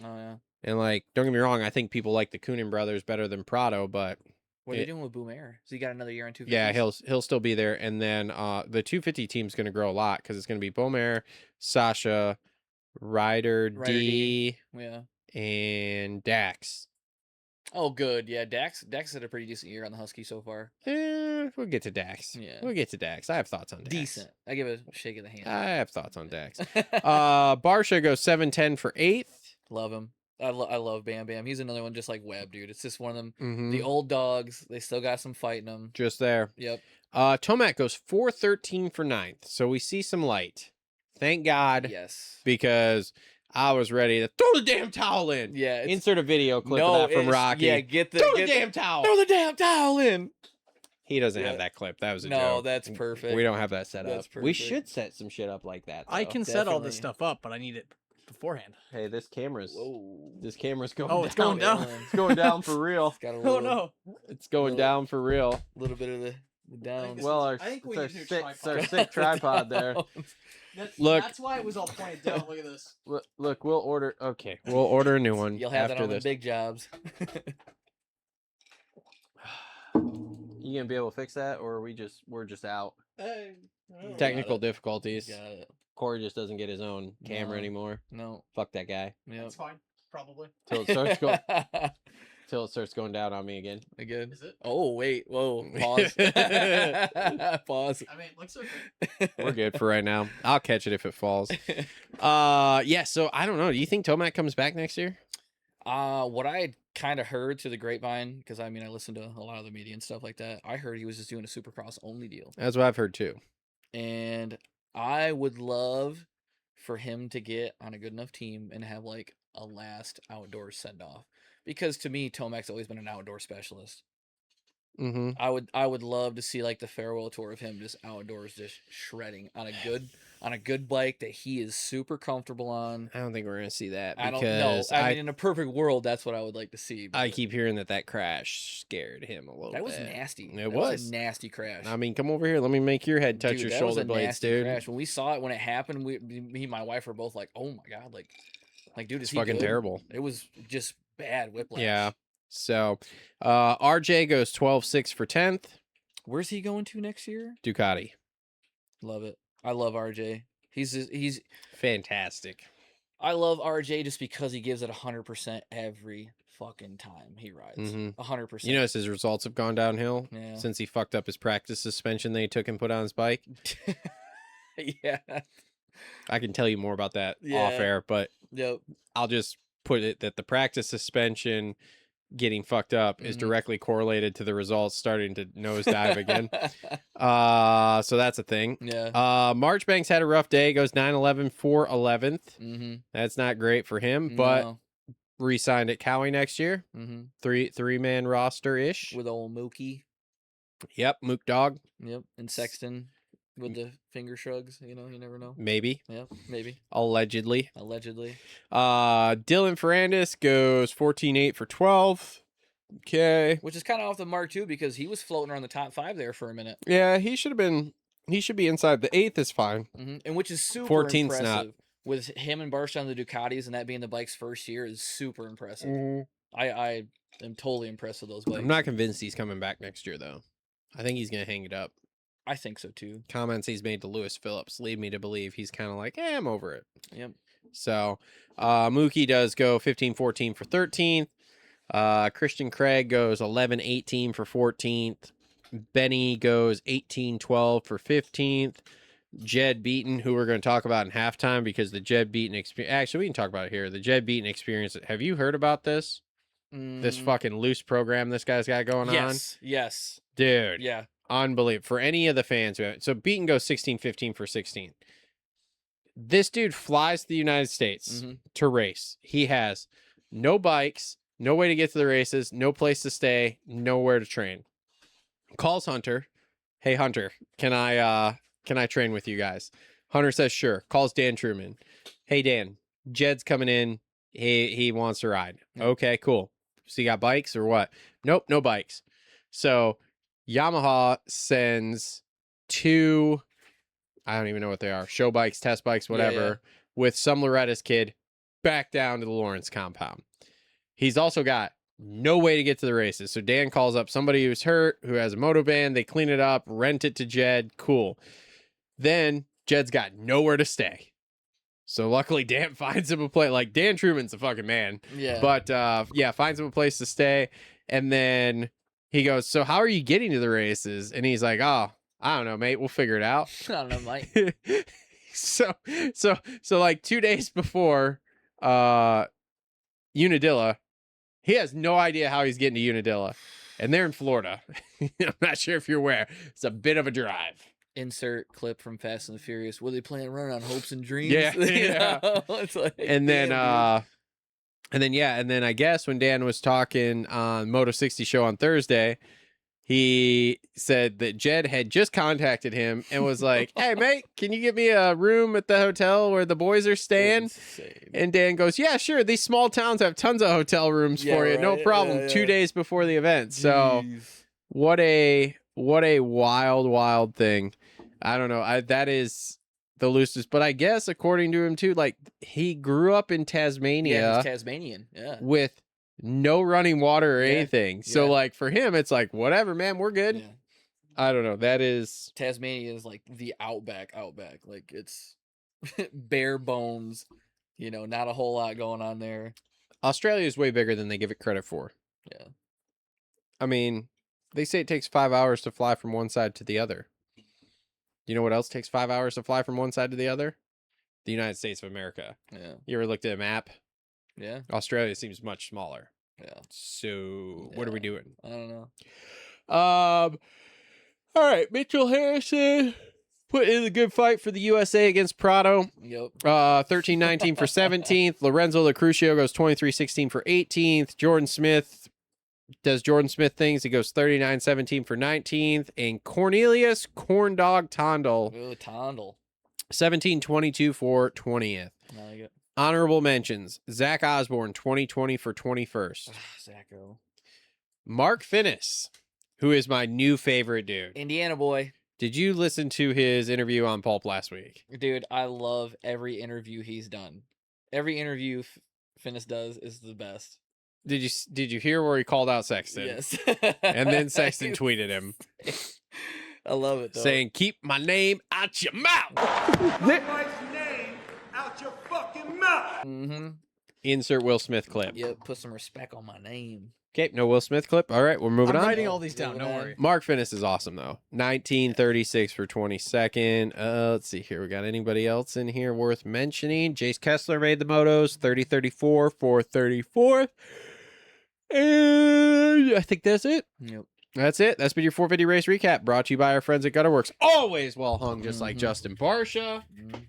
Oh yeah. And like, don't get me wrong, I think people like the Kunin brothers better than Prado, but What are they doing with Boom Air? So he got another year on 250. Yeah, he'll still be there, and then the 250 team's going to grow a lot because it's going to be Beaumer, Sasha, Ryder D, Yeah. and Dax. Oh, good. Yeah, Dax had a pretty decent year on the Husky so far. We'll get to Dax. Yeah. We'll get to Dax. I have thoughts on Dax. Decent. I give it a shake of the hand. I have thoughts on Dax. Barsha goes 710 for 8th. Love him. I love Bam Bam. He's another one just like Webb, dude. It's just one of them. Mhm. The old dogs. They still got some fight in them. Just there. Yep. Tomac goes 413 for 9th. So we see some light. Thank God. Yes. Because I was ready to throw the damn towel in. Yeah. Insert a video clip of that from Rocky. Yeah, throw the damn towel. Throw the damn towel in. He doesn't Yeah. have that clip. That was a No, joke. that's perfect. We don't have that set That's up. We perfect. should set some shit up like that. I though. can set all this Definitely. stuff up, but I need it beforehand. Hey, this camera's Whoa. going. Oh, it's going down. It's going down for real. It's got a Oh little, no! It's going Little- down for real. little bit of the down. This Well, is- our, I think we it's our need a new sick, tripod. our sick tripod there. Look. That's why it was all pointed down. Look at this. Look, we'll order. Okay, we'll order a new one. You'll have that after on this. the big jobs. You gonna be able to fix that, or are we're just out? Hey, Technical it. difficulties. Got it. Corey just doesn't get his own camera No. anymore. No. Fuck that guy. Yep. It's fine, probably. Till it starts going. Till it starts going down on me again. Again. Is it? Oh wait. Whoa. Pause. Pause. I mean, it looks okay. We're good for right now. I'll catch it if it falls. Yeah. So I don't know. Do you think Tomac comes back next year? What I had kind of heard through the grapevine, because I mean I listened to a lot of the media and stuff like that. I heard he was just doing a Supercross only deal, That's what I've heard too. and I would love for him to get on a good enough team and have like a last outdoor send off. Because to me, Tomac's always been an outdoor specialist. Mm-hmm. I would love to see like the farewell tour of him just outdoors, just shredding on a good bike that he is super comfortable on. I don't think we're gonna see that I don't know. because I mean, in a perfect world, that's what I would like to see. I but keep hearing that crash scared him a little that was bit. nasty. It That was. a nasty crash. I mean, come over here. Let me make your head touch Dude, your that was shoulder a blades, nasty dude. crash. When we saw it, when it happened, me and my wife were both like, "Oh my god!" Like, dude, is It's he fucking good? terrible. It was just bad whiplash. Yeah. So, RJ goes 12-6 for 10th. Where's he going to next year? Ducati. Love it. I love RJ. He's Fantastic. I love RJ just because he gives it 100% every fucking time he rides. Mhm. 100%. You notice his results have gone downhill Yeah. since he fucked up his practice suspension they took and put on his bike. Yeah. I can tell you more about that off Yeah. air, but Yep. I'll just put it that the practice suspension getting fucked up is Mhm. directly correlated to the results starting to nosedive again. So that's a thing. Yeah. Marchbanks had a rough day, goes 9-11 for 11th. Mm-hmm. That's not great for him, but No. re-signed at Cowie next year. Mm-hmm. Three-man roster ish. With old Mookie. Yep, Mook Dog, Yep. And Sexton with the finger shrugs. You know, you never know. maybe, Yep. Maybe. allegedly. Allegedly. Dylan Ferrandis goes 14-8 for 12th. Okay. Which is kind of off the mark too, because he was floating around the top 5 there for a minute. Yeah, he should be inside. The 8th is fine. Mm-hmm. And which is super 14's impressive. not. With him and Barsha on the Ducatis and that being the bike's first year is super impressive. I am totally impressed with those bikes. I'm not convinced he's coming back next year, though. I think he's going to hang it up. I think so too. Comments he's made to Lewis Phillips lead me to believe he's kind of like, I'm over it. Yep. So, Mookie does go 15-14 for 13th. Christian Craig goes 11-18 for 14th. Benny goes 18-12 for 15th. Jed Beaton, who we're going to talk about in halftime because the Jed Beaton experience. Actually, we can talk about it here. The Jed Beaton experience. Have you heard about this? This fucking loose program this guy's got going on? Yes. Dude. Yeah. Unbelievable. For any of the fans who haven't. So Beaton goes 16-15 for 16th. This dude flies to the United States to race. He has no bikes, no way to get to the races, no place to stay, nowhere to train. Calls Hunter. Hey Hunter, can I train with you guys? Hunter says sure. Calls Dan Truman. Hey Dan, Jed's coming in. He wants to ride. Okay, cool. So you got bikes or what? Nope, no bikes. So Yamaha sends 2, I don't even know what they are, show bikes, test bikes, whatever, with some Loretta's kid back down to the Lawrence compound. He's also got no way to get to the races. So Dan calls up somebody who's hurt, who has a moto van. They clean it up, rent it to Jed. Cool. Then Jed's got nowhere to stay. So luckily Dan finds him a place. Like, Dan Truman's a fucking man. Yeah. But yeah, finds him a place to stay. And then he goes, so how are you getting to the races? And he's like, oh, I don't know, mate. We'll figure it out. I don't know, Mike. so like 2 days before Unadilla, he has no idea how he's getting to Unadilla. And they're in Florida. I'm not sure if you're aware. It's a bit of a drive. Insert clip from Fast and the Furious. Were they playing Run on Hopes and Dreams? Yeah, You yeah. know? It's like, And then damn, and then I guess when Dan was talking on Moto 60 show on Thursday, he said that Jed had just contacted him and was like, hey mate, can you get me a room at the hotel where the boys are staying? insane. And Dan goes, yeah, sure, these small towns have tons of hotel rooms Yeah, for you, no right. problem. Yeah, 2 yeah. days before the event. So Jeez. what a wild thing. I don't know. That is the loosest, but I guess according to him too, like, he grew up in Tasmania Yeah, he's Tasmanian. Yeah. with no running water or Yeah, anything. So yeah. like for him, it's like, whatever, man, we're good. Yeah. I don't know. That is, Tasmania is like the outback. Like, it's bare bones, you know, not a whole lot going on there. Australia is way bigger than they give it credit for. Yeah. I mean, they say it takes 5 hours to fly from one side to the other. You know what else takes 5 hours to fly from one side to the other? The United States of America. Yeah. You ever looked at a map? Yeah. Australia seems much smaller. Yeah. So what are we Yeah. doing? I don't know. All right, Mitchell Harrison put in a good fight for the USA against Prado. Yep. 13-19 for 17th. Lorenzo Lucrucio goes 23-16 for 18th. Jordan Smith does Jordan Smith things. He goes 39-17 for 19th. And Cornelius Corndog Tondel, Ooh, Tondel. 17-22 for 20th. I like it. Honorable mentions. Zach Osborne, 2020 for 21st. Zacho. Mark Finnis, who is my new favorite dude. Indiana boy. Did you listen to his interview on Pulp last week? Dude, I love every interview he's done. Every interview Finnis does is the best. Did you hear where he called out Sexton? Yes. And then Sexton tweeted him I love it, though. saying, "Keep my name out your mouth." Mm-hmm. Insert Will Smith clip. Yep, put some respect on my name. Okay, no Will Smith clip. All right, we're moving I'm on. writing all these down. Don't Moving on. worry. Mark Finnis is awesome though. 1936 for 22nd. Let's see here. We got anybody else in here worth mentioning? Jace Kessler made the motos. 30-34 for 34th. And I think that's it. Yep. That's it. That's been your 450 race recap, brought to you by our friends at Gutterworks. Always well hung, just like Mhm. Justin Barsha. Mhm.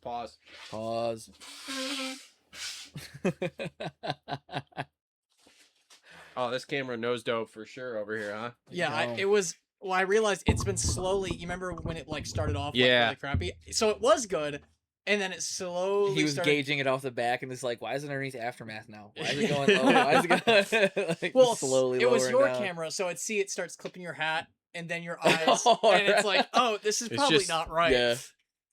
Pause. Pause. Oh, this camera nose dove for sure over here, huh? Yeah, No. it was. Well, I realized it's been slowly. You remember when it like started off? Yeah. Like, really crappy. So it was good, and then it slowly. He was started... gauging it off the back and it's like, why is it underneath Aftermath now? Why is it going low? Why is it going like, Well, slowly it was lowering your down? camera, so I'd see it starts clipping your hat and then your eyes, Oh, and it's like, oh, this is It's probably just- not right. Yeah.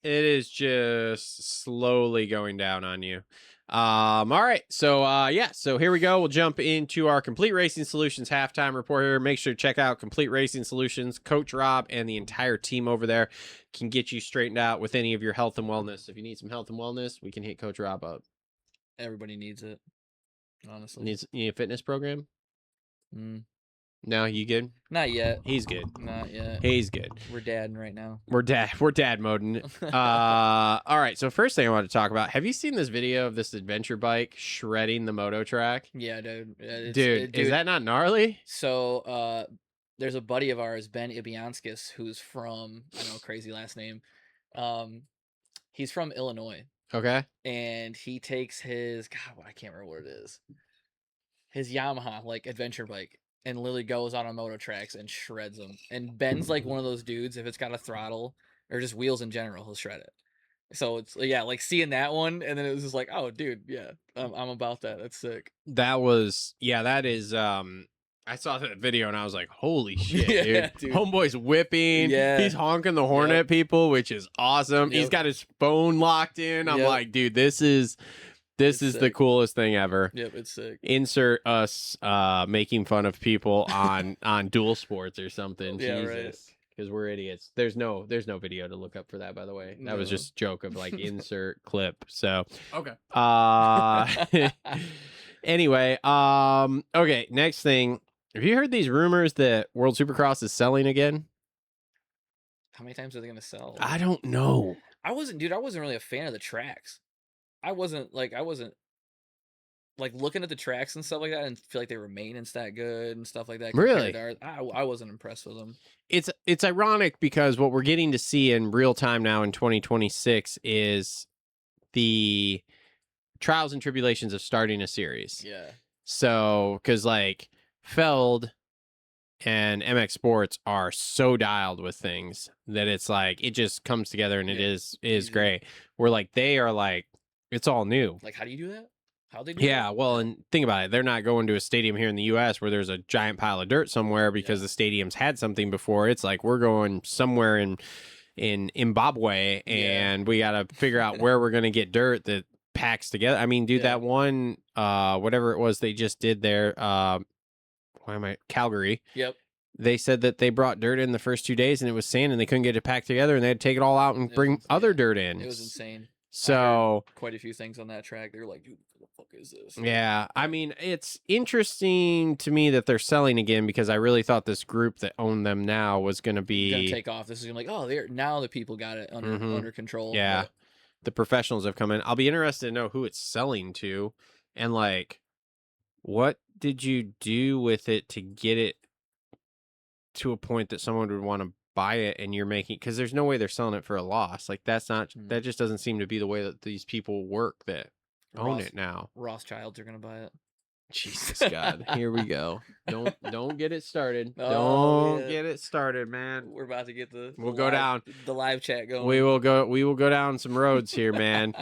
It is just slowly going down on you. All right. So yeah, so here we go. We'll jump into our Complete Racing Solutions halftime report here. Make sure to check out Complete Racing Solutions. Coach Rob and the entire team over there can get you straightened out with any of your health and wellness. If you need some health and wellness, we can hit Coach Rob up. Everybody needs it. Honestly. You need a fitness program? Mm. No, you good? Not yet. He's good. Not yet. He's good. We're dadding right now. We're dad moding. All right. So first thing I want to talk about, have you seen this video of this adventure bike shredding the moto track? Yeah, dude. Dude, is that not gnarly? So, there's a buddy of ours, Ben Ibianskis, who's from, I don't know, crazy last name. He's from Illinois, Okay. and he takes his, God, I can't remember what it is. His Yamaha, like, adventure bike, and literally goes on moto tracks and shreds them. And Ben's like one of those dudes, if it's got a throttle, or just wheels in general, he'll shred it. So it's, yeah, like seeing that one, and then it was just like, oh, dude, yeah, I'm about that. That's sick. That is, I saw that video and I was like, holy shit, Yeah, dude. dude. Homeboy's whipping. Yeah. He's honking the horn Yep. at people, which is awesome. He's Yep. got his phone locked in. I'm Yep. like, dude, this is This It's is the sick. coolest thing ever. Yep, it's sick. Insert us making fun of people on dual sports or something. Yeah, right. Jesus. Because we're idiots. There's no video to look up for that, by the way. That was No. just a joke of like insert clip. So Okay. anyway, okay, next thing. Have you heard these rumors that World Supercross is selling again? How many times are they gonna sell? I don't know. I wasn't really a fan of the tracks. I wasn't like looking at the tracks and stuff like that and feel like they were maintenance that good and stuff like that. compared Really? to ours. I wasn't impressed with them. It's ironic because what we're getting to see in real time now in 2026 is the trials and tribulations of starting a series. Yeah. So, because like Feld and MX Sports are so dialed with things that it's like it just comes together and it Yeah. is Easy. great. Where like they are like it's all new. Like, how do you do that? How they do Yeah, that? well, and think about it. They're not going to a stadium here in the U.S. where there's a giant pile of dirt somewhere because the stadium's had something before. It's like we're going somewhere in Zimbabwe, and we got to figure out where we're going to get dirt that packs together. I mean, dude, that one, whatever it was they just did there, Calgary. Yep. They said that they brought dirt in the first 2 days, and it was sand, and they couldn't get it packed together, and they had to take it all out and bring other dirt in. It was insane. So Quite a few things on that track. They were like, dude, what the fuck is this? yeah, I mean, it's interesting to me that they're selling again because I really thought this group that owned them now was going to be Gonna take off. This is gonna be like, oh, now the people got it under control. Yeah, But the professionals have come in. I'll be interested to know who it's selling to, and like, what did you do with it to get it to a point that someone would want to buy it, and you're making, because there's no way they're selling it for a loss. Like that just doesn't seem to be the way that these people work that own it now. Rothschilds are gonna buy it. Jesus God, here we go. Don't get it started. Oh, Don't get it started, man. We're about to get We'll go down. the live chat going. We will go down some roads here, man.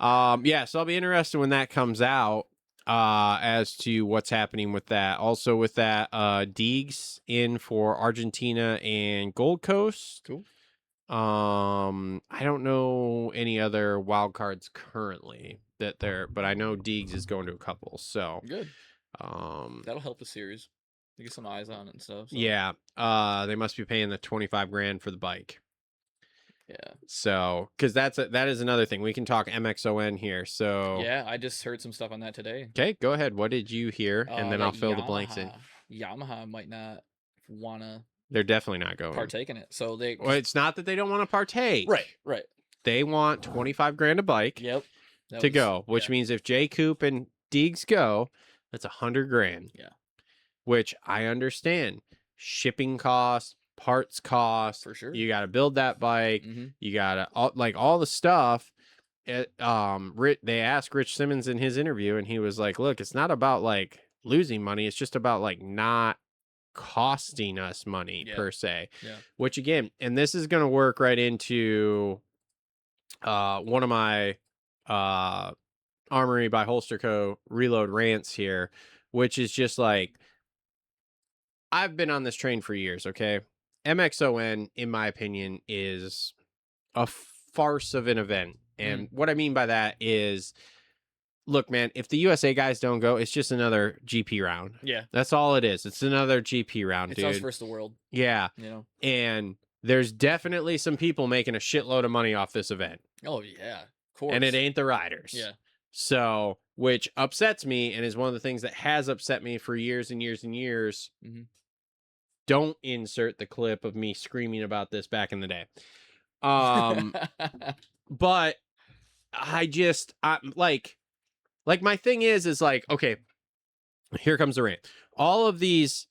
Yeah, so I'll be interested when that comes out as to what's happening with that. Also with that, Deegs in for Argentina and Gold Coast. Cool. I don't know any other wild cards currently but I know Deegs is going to a couple. So Good. That'll help the series. To get some eyes on it and stuff. So. yeah. They must be paying the $25,000 for the bike. Yeah. So, because that is another thing. We can talk MXON here. So Yeah, I just heard some stuff on that today. okay, go ahead. What did you hear? And then that I'll fill the blanks in. Yamaha might not wanna They're definitely not going. partake in it. So they Well, it's not that they don't want to partake. Right. They want $25,000 a bike Yep. to go, which means if J Coop and Deegs go, that's $100,000. Yeah. Which I understand. Shipping costs, parts costs. For sure. You got to build that bike. Mm-hmm. You got to all the stuff. They asked Rich Simmons in his interview, and he was like, "Look, it's not about like losing money. It's just about like not costing us money per se." Yeah. Which again, and this is going to work right into one of my Armory by Holster Co. reload rants here, which is just like, I've been on this train for years, okay? MXON, in my opinion, is a farce of an event. And what I mean by that is, look, man, if the USA guys don't go, it's just another GP round. Yeah. That's all it is. It's another GP round, It's dude. us versus the world. Yeah. You know? And there's definitely some people making a shitload of money off this event. Oh yeah. Of course. And it ain't the riders. Yeah. So, which upsets me and is one of the things that has upset me for years and years and years. Mhm. Don't insert the clip of me screaming about this back in the day. But I like my thing is like, okay, here comes the rant. All of these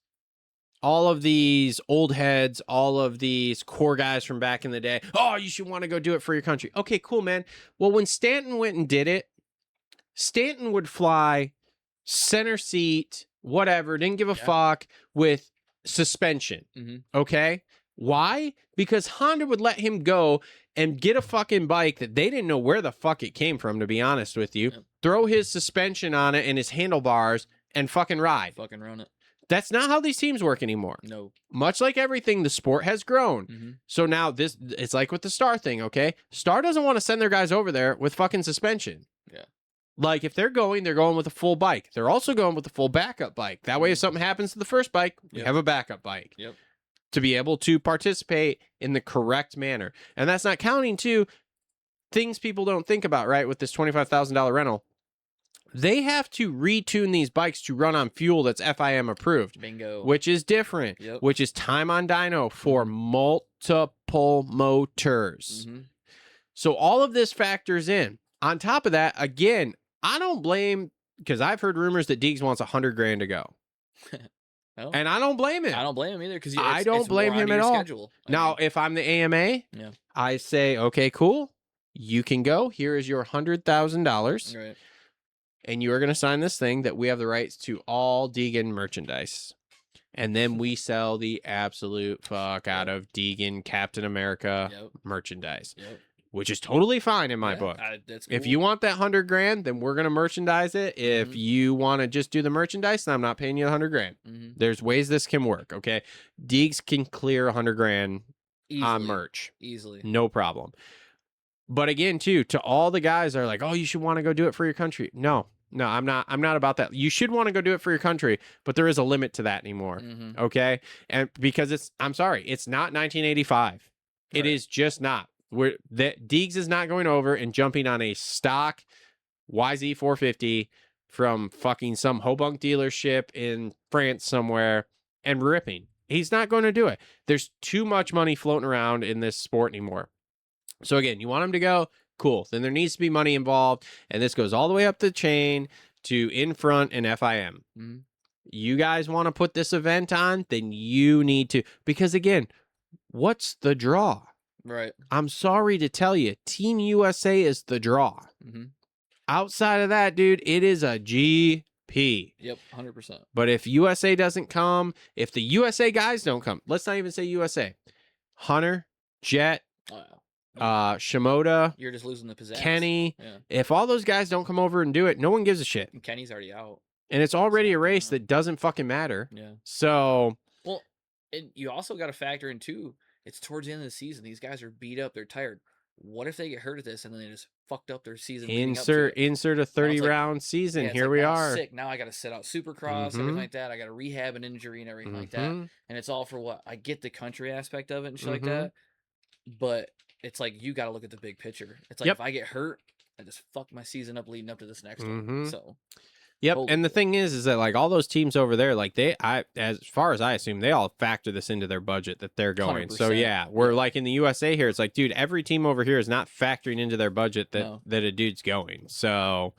old heads, all of these core guys from back in the day, oh, you should want to go do it for your country. Okay, cool, man. Well, when Stanton went and did it, Stanton would fly center seat, whatever, didn't give a fuck with suspension. Okay? Why? Because Honda would let him go and get a fucking bike that they didn't know where the fuck it came from, to be honest with you, throw his suspension on it and his handlebars and fucking ride. Fucking run it. That's not how these teams work anymore. No. Much like everything, the sport has grown. So now it's like with the Star thing, okay? Star doesn't want to send their guys over there with fucking suspension. Yeah. Like if they're going with a full bike. They're also going with a full backup bike. That way, if something happens to the first bike, we have a backup bike. Yep. To be able to participate in the correct manner. And that's not counting too things people don't think about, right? With this $25,000 rental. They have to retune these bikes to run on fuel that's FIM approved. Bingo. Which is different. Yep. Which is time on dyno for multiple motors. Mm-hmm. So all of this factors in. On top of that, again, I don't blame, because I've heard rumors that Deegs wants $100,000 to go. Oh. And I don't blame him. I don't blame him either because I don't blame him at all. Schedule. Now, if I'm the AMA, Yeah. I say, okay, cool. You can go. Here is your $100,000. Right. And you are going to sign this thing that we have the rights to all Deegan merchandise. And then we sell the absolute fuck out of Deegan Captain America merchandise. Yep. Which is totally fine in my book. That's cool. If you want that $100,000, then we're gonna merchandise it. If you want to just do the merchandise, then I'm not paying you $100,000. There's ways this can work. Okay, Deegs can clear $100,000 on merch easily, no problem. But again, too, to all the guys that are like, oh, you should want to go do it for your country. No, I'm not about that. You should want to go do it for your country, but there is a limit to that anymore. Okay, and because I'm sorry, it's not 1985. It is just not. Deegs is not going over and jumping on a stock YZ450 from fucking some Hobunk dealership in France somewhere and ripping. He's not going to do it. There's too much money floating around in this sport anymore. So again, you want him to go? Cool. Then there needs to be money involved. And this goes all the way up the chain to in front and FIM. You guys want to put this event on? Then you need to. Because again, what's the draw? Right. I'm sorry to tell you, Team USA is the draw. Outside of that, dude, it is a GP. Yep, 100%. But if USA doesn't come, if the USA guys don't come, let's not even say USA. Hunter, Jet, Shimoda, you're just losing the pizzazz. Kenny. If all those guys don't come over and do it, no one gives a shit. And Kenny's already out. And it's already a race that doesn't fucking matter. Yeah. So. Well, and you also got to factor in, too, it's towards the end of the season. These guys are beat up. They're tired. What if they get hurt at this and then they just fucked up their season? Insert a 30-round season. Here we are. Sick. Now I got to sit out Supercross, everything like that. I got to rehab an injury and everything like that. And it's all for what? I get the country aspect of it and shit like that. But it's like you got to look at the big picture. It's like if I get hurt, I just fuck my season up leading up to this next one. So. Yep, and the thing is that like all those teams over there, like as far as I assume, they all factor this into their budget that they're going. 100%. So yeah, we're like in the USA here, it's like, dude, every team over here is not factoring into their budget that a dude's going. So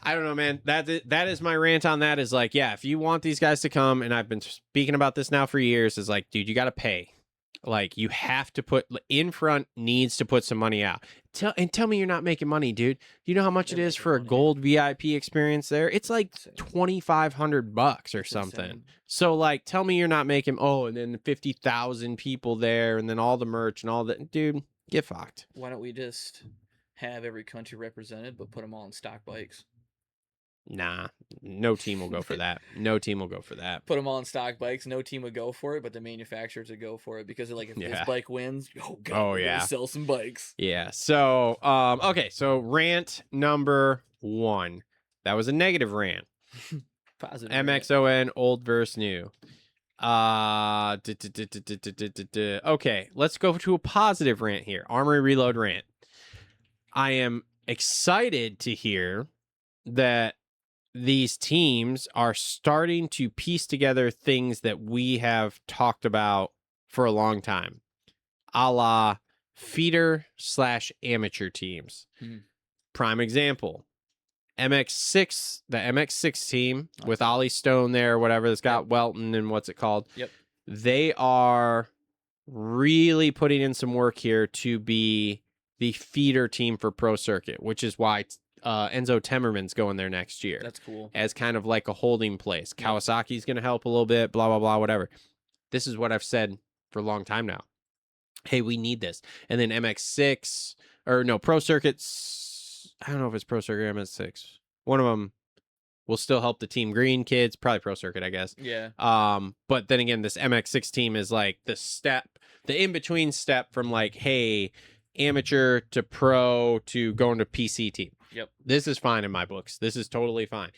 I don't know, man. That is my rant on that. Is like, yeah, if you want these guys to come, and I've been speaking about this now for years, is like, dude, you got to pay. Like you have to put in front needs to put some money out. Tell me you're not making money, dude. You know how much it is for a gold VIP experience there? It's like $2,500 or something. Insane. So like, tell me you're not making. Oh, and then 50,000 people there, and then all the merch and all that, dude. Get fucked. Why don't we just have every country represented, but put them all in stock bikes? Nah, no team will go for that. No team will go for that. Put them all in stock bikes. No team would go for it, but the manufacturers would go for it because like if this bike wins, sell some bikes. Yeah. So, okay. So rant number 1. That was a negative rant. Positive. MXON old versus new. Okay, let's go to a positive rant here. Armory Reload rant. I am excited to hear that these teams are starting to piece together things that we have talked about for a long time, a la feeder/amateur teams. Prime example, MX6, the MX6 team with Ollie Stone there, whatever, that's got Welton and what's it called? They are really putting in some work here to be the feeder team for Pro Circuit, which is why Enzo Temmerman's going there next year. That's cool. As kind of like a holding place. Kawasaki's going to help a little bit, blah, blah, blah, whatever. This is what I've said for a long time now. Hey, we need this. And then MX6, or no, Pro Circuits, I don't know if it's Pro Circuit or MX6. One of them will still help the Team Green kids, probably Pro Circuit, I guess. Yeah. But then again, this MX6 team is like the in-between step from like, hey, amateur to pro to going to PC team. Yep. This is fine in my books. This is totally fine.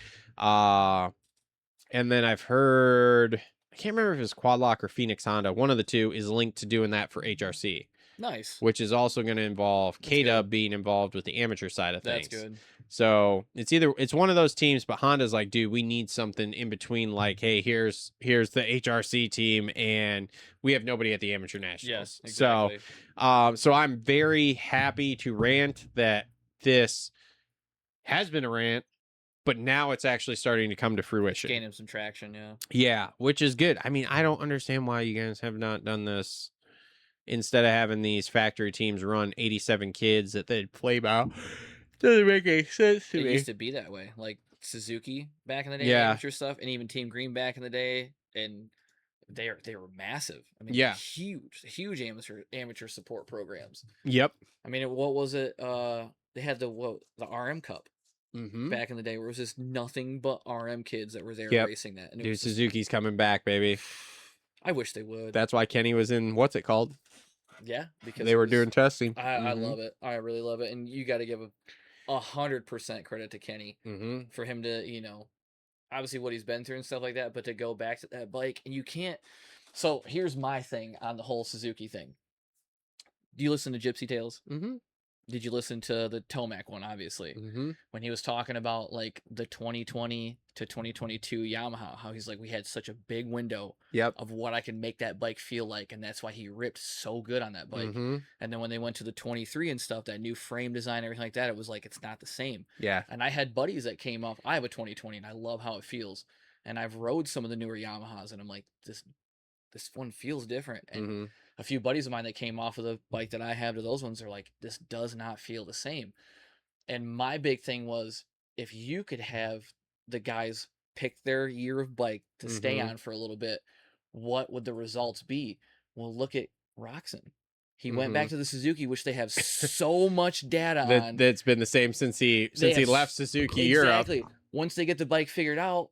And then I've heard, I can't remember if it's Quadlock or Phoenix Honda. One of the two is linked to doing that for HRC, Nice. which is also going to involve That's K-Dub good. being involved with the amateur side of That's things. good. So it's one of those teams, but Honda's like, dude, we need something in between. Like, hey, here's the HRC team, and we have nobody at the amateur nationals. Yes, exactly. So I'm very happy to rant that this has been a rant, but now it's actually starting to come to fruition. Gaining some traction, yeah. Yeah, which is good. I mean, I don't understand why you guys have not done this instead of having these factory teams run 87 kids that they'd play about. Doesn't make any sense to It me. used to be that way. Like Suzuki back in the day, Yeah. amateur stuff, and even Team Green back in the day, and they were massive. I mean, Yeah. huge amateur support programs. Yep. I mean, what was it? They had the RM Cup Mm-hmm. back in the day, where it was just nothing but RM kids that were there Yep. racing that. And it Dude, was just, Suzuki's coming back, baby. I wish they would. That's why Kenny was in, what's it called? Yeah, because They it were was- doing testing. I love it. I really love it, and you got to give 100% credit to Kenny Mm-hmm. for him to, obviously what he's been through and stuff like that, but to go back to that bike, and you can't. So here's my thing on the whole Suzuki thing. Do you listen to Gypsy Tales? Mm-hmm. Did you listen to the Tomac one? Obviously, Mm-hmm. when he was talking about like the 2020 to 2022 Yamaha, how he's like, we had such a big window Yep. of what I can make that bike feel like, and that's why he ripped so good on that bike. Mm-hmm. And then when they went to the 23 and stuff, that new frame design, everything like that, it was like, it's not the same. Yeah. And I had buddies that came off. I have a 2020 and I love how it feels. And I've rode some of the newer Yamahas and I'm like, this one feels different. And Mm-hmm. a few buddies of mine that came off of the bike that I have to those ones are like, this does not feel the same. And my big thing was, if you could have the guys pick their year of bike to stay Mhm. on for a little bit, what would the results be? Well, look at Roxon. He went back to the Suzuki, which they have so much data on. That's been the same since he have left Suzuki Europe. Exactly. Once they get the bike figured out,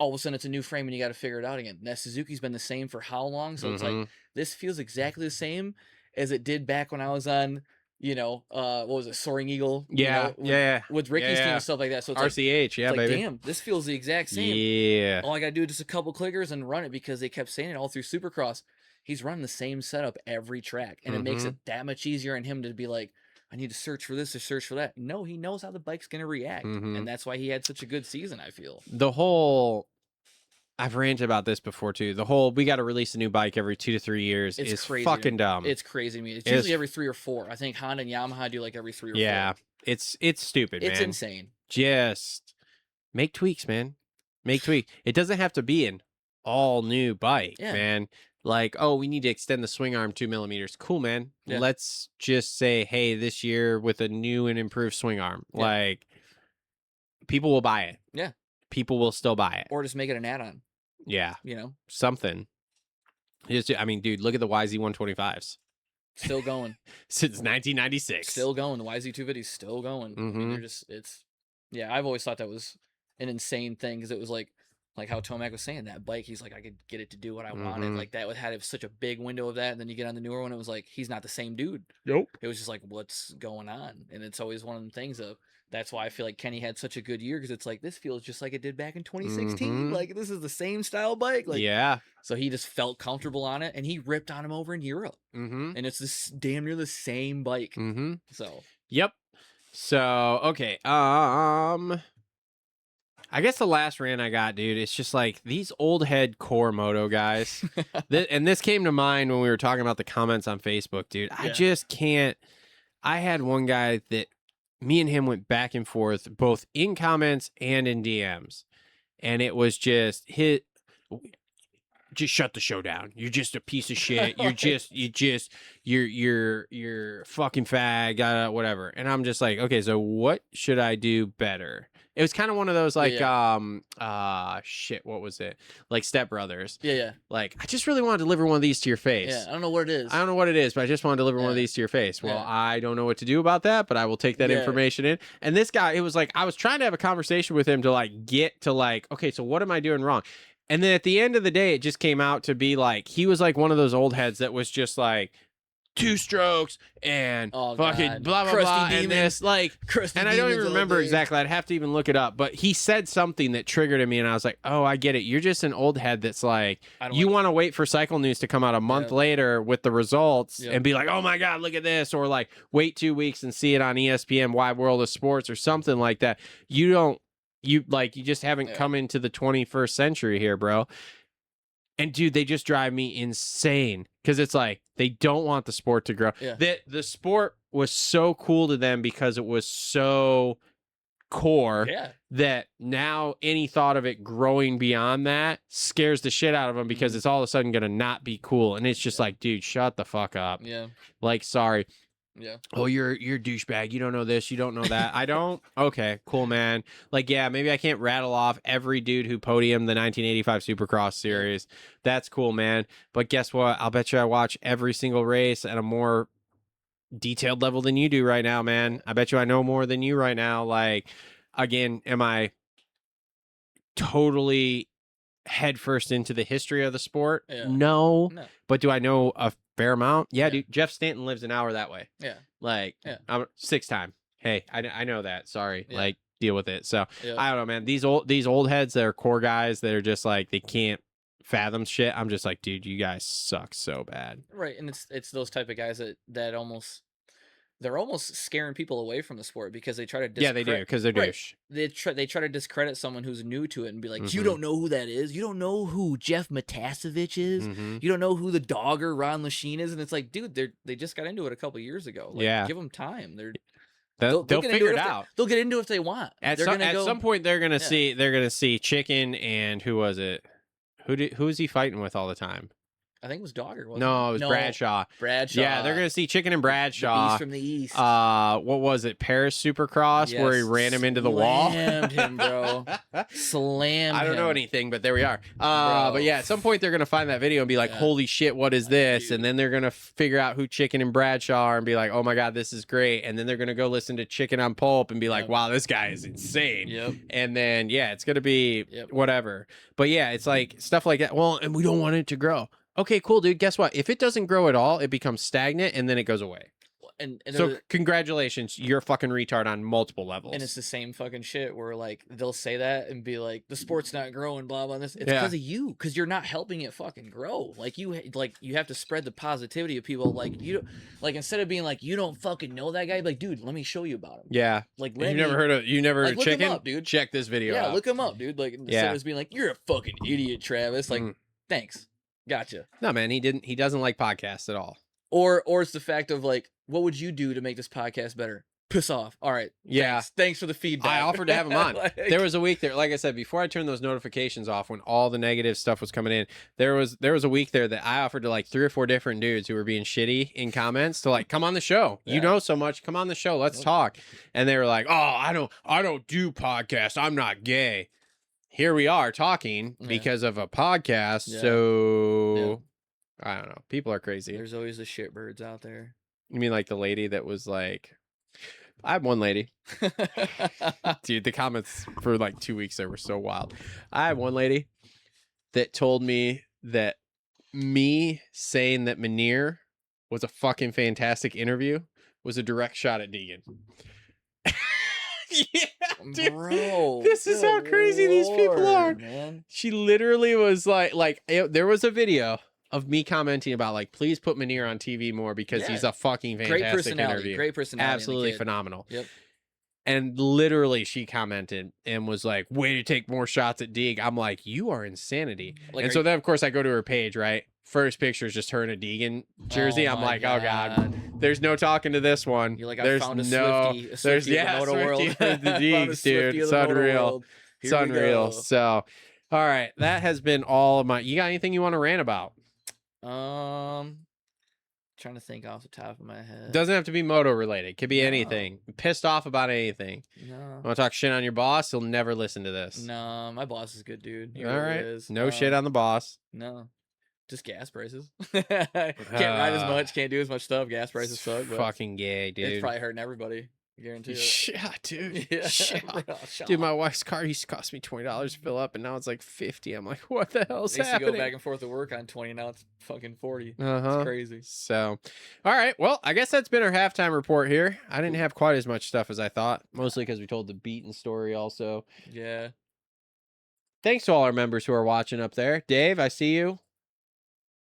all of a sudden it's a new frame and you got to figure it out again. That Suzuki's been the same for how long? So it's like, Mhm. this feels exactly the same as it did back when I was on, what was it, Soaring Eagle? Yeah, yeah, With Ricky's team yeah. and stuff like that. So it's like, RCH, yeah, it's like, baby. damn, this feels the exact same. Yeah. All I gotta do is just a couple clickers and run it, because they kept saying it all through Supercross. He's running the same setup every track, and it makes it that much easier on him to be like, I need to search for this or search for that. No, he knows how the bike's gonna react, Mhm. and that's why he had such a good season, I feel. The whole, I've ranted about this before too. The whole, we got to release a new bike every 2 to 3 years It's is crazy to fucking me. dumb. It's crazy to me. It's It's- usually every 3 or 4. I think Honda and Yamaha do like every 3 or 4. yeah, it's stupid, It's man. insane. Just make tweaks, man. Make tweaks. It doesn't have to be an all new bike, Yeah. man. Like, oh, we need to extend the swing arm 2 millimeters. Cool, man. Yeah. Let's just say, hey, this year with a new and improved swing arm, Yeah. like, people will buy it. Yeah. People will still buy it. Or just make it an add-on, Yeah, you know? something. Just, I mean, dude, look at the YZ125s Still going. since 1996. Still going. The YZ250's still going. I mean, they're just, yeah, I've always thought that was an insane thing, because it was like how Tomac was saying, that bike, he's like, I could get it to do what I wanted. Like, that had such a big window of that, and then you get on the newer one, it was like, he's not the same dude. Nope. It was just like, what's going on? And it's always one of the things of, that's why I feel like Kenny had such a good year, because it's like, this feels just like it did back in 2016. Mhm. Like, this is the same style bike. Like, Yeah. so he just felt comfortable on it, and he ripped on him over in Europe. Mm-hmm. And it's this damn near the same bike. Mm-hmm. So Yep. So, okay. I guess the last rant I got, dude, it's just like these old head core moto guys. And this came to mind when we were talking about the comments on Facebook, dude. I Yeah. just can't. I had one guy that me and him went back and forth both in comments and in DMs. And it was just just shut the show down. You're just a piece of shit. You're fucking fag, whatever. And I'm just like, okay, so what should I do better? It was kind of one of those like, shit, what was it? Like Step Brothers. yeah. Like, I just really want to deliver one of these to your face. Yeah. I don't know what it is. I don't know what it is, but I just want to deliver one of Yeah. these to your face. Well, Yeah. I don't know what to do about that, but I will take that Yeah. information in. And this guy, it was like, I was trying to have a conversation with him to like get to like, okay, so what am I doing wrong? And then at the end of the day, it just came out to be like, he was like one of those old heads that was just like, two strokes and Oh, fucking God. blah blah Crusty blah and demon. this like Crusty and I don't even demons all remember day. exactly. I'd have to even look it up, but he said something that triggered in me, and I was like, oh, I get it. You're just an old head that's like, I don't you like- want to wait for cycle news to come out a month Yeah. later with the results Yep. and be like, oh my God, look at this, or like wait 2 weeks and see it on ESPN Wide World of Sports or something like that. You just haven't Yeah. come into the 21st century here, bro. And dude, they just drive me insane because it's like they don't want the sport to grow. Yeah. The sport was so cool to them because it was so core Yeah. that now any thought of it growing beyond that scares the shit out of them because it's all of a sudden going to not be cool. And it's just like, dude, shut the fuck up. Yeah. Like, sorry. Yeah. Oh, you're a douchebag. You don't know this. You don't know that. I don't. Okay, cool, man. Like, yeah, maybe I can't rattle off every dude who podiumed the 1985 Supercross series. That's cool, man. But guess what? I'll bet you I watch every single race at a more detailed level than you do right now, man. I bet you I know more than you right now. Like, again, am I totally headfirst into the history of the sport? Yeah. No. No. But do I know a fair amount? Yeah, Yeah. dude. Jeff Stanton lives an hour that way. Yeah. Like, Yeah. I'm 6-time. Hey, I know that. Sorry. Yeah. Like, deal with it. So Yeah. I don't know, man. These old heads that are core guys that are just like they can't fathom shit. I'm just like, dude, you guys suck so bad. Right, and it's those type of guys that almost they're almost scaring people away from the sport because they try to Yeah, they do because they're Right. douche. They try to discredit someone who's new to it and be like, you Mhm. don't know who that is. You don't know who Jeff Matasevich is. Mhm. You don't know who the dogger Ron Lachine is. And it's like, dude, they just got into it a couple years ago. Like, Yeah. give them time. They'll get into figure it if they- out. They'll get into it if they want. At They're some gonna at go, some point they're gonna Yeah. see Chicken and who was it? Who was he fighting with all the time? I think it was Dogger. Wasn't No, it was Bradshaw. Bradshaw. Yeah, they're gonna see Chicken and the Bradshaw. beast from the east. What was it? Paris Supercross where he Yes, ran him into the wall. Slammed him, bro. Slammed I don't know him. anything, but there we are. Bro. But yeah, at some point they're gonna find that video and be like, Yeah. "Holy shit, what is this?" Dude. And then they're gonna figure out who Chicken and Bradshaw are and be like, "Oh my god, this is great." And then they're gonna go listen to Chicken on Pulp and be like, Yep. "Wow, this guy is insane." Yep. And then yeah, it's gonna be Yep. whatever. But yeah, it's like stuff like that. Well, and we don't want it to grow. Okay, cool, dude. Guess what? If it doesn't grow at all, it becomes stagnant and then it goes away. And So they're- congratulations, you're a fucking retard on multiple levels. and it's the same fucking shit where like they'll say that and be like the sport's not growing, blah blah. This it's Yeah. because of you, because you're not helping it fucking grow. Like you have to spread the positivity of people. Like instead of being like you don't fucking know that guy, like dude, let me show you about him. Yeah. Like You never heard of like, heard look him Chicken? up, dude. Check this video Yeah, out. look him up, dude. Like instead Yeah. of just being like you're a fucking idiot, Travis. Like Mm. thanks, gotcha. No, man, he doesn't like podcasts at all. Or it's the fact of like, what would you do to make this podcast better? Piss off. All right. Yeah. Thanks for the feedback. I offered to have him on. Like- There was a week there, like I said, before I turned those notifications off when all the negative stuff was coming in, there was a week there that I offered to like 3 or 4 different dudes who were being shitty in comments to like come on the show. You Yeah. know so much, come on the show, let's talk. And they were like, "Oh, I don't do podcasts. I'm not gay." Here we are talking Yeah. because of a podcast. Yeah. So I don't know. People are crazy. There's always the shitbirds out there. You mean like the lady that was like, I had one lady. Dude, the comments for like 2 weeks there were so wild. I had one lady that told me that me saying that Manir was a fucking fantastic interview was a direct shot at Deegan. Yeah, dude. Bro, This is how good crazy these people are. Lord, man. She literally was there was a video of me commenting about like, please put Manir on TV more because Yeah. he's a fucking Great fantastic personality. interview. Great personality. in the Absolutely kid. phenomenal. Yep. And literally she commented and was like, way to take more shots at Deeg. I'm like, you are insanity. Like, And are so you- then of course I go to her page, right? First picture is just her in a Deegan jersey. Oh I'm my like, oh God, there's no talking to this one. You're like, I there's found a no, Swiftie, there's of the yeah, Moto Swiftie world. for the Found a Deegs, Swiftie dude. of the It's Moto unreal. world. It's Here we unreal. go. So, all right, that has been all of my. You got anything you want to rant about? Trying to think off the top of my head. It doesn't have to be moto related. It could be No. anything. Pissed off about anything. No. Want to talk shit on your boss? He'll never listen to this. No, my boss is good, dude. He All really right. is. No shit on the boss. No. Just gas prices. Can't ride as much. Can't do as much stuff. Gas prices It's suck. But fucking gay, dude. it's probably hurting everybody. Guarantee it. Yeah, dude. Yeah, Yeah. bro, Dude, my wife's car used to cost me $20 to fill up, and now it's like 50. I'm like, what the hell's I used to happening? go back and forth to work on 20, now it's fucking 40. Uh-huh. It's crazy. So, all right. Well, I guess that's been our halftime report here. I didn't have quite as much stuff as I thought, mostly because we told the beaten story also. Yeah. Thanks to all our members who are watching up there. Dave, I see you.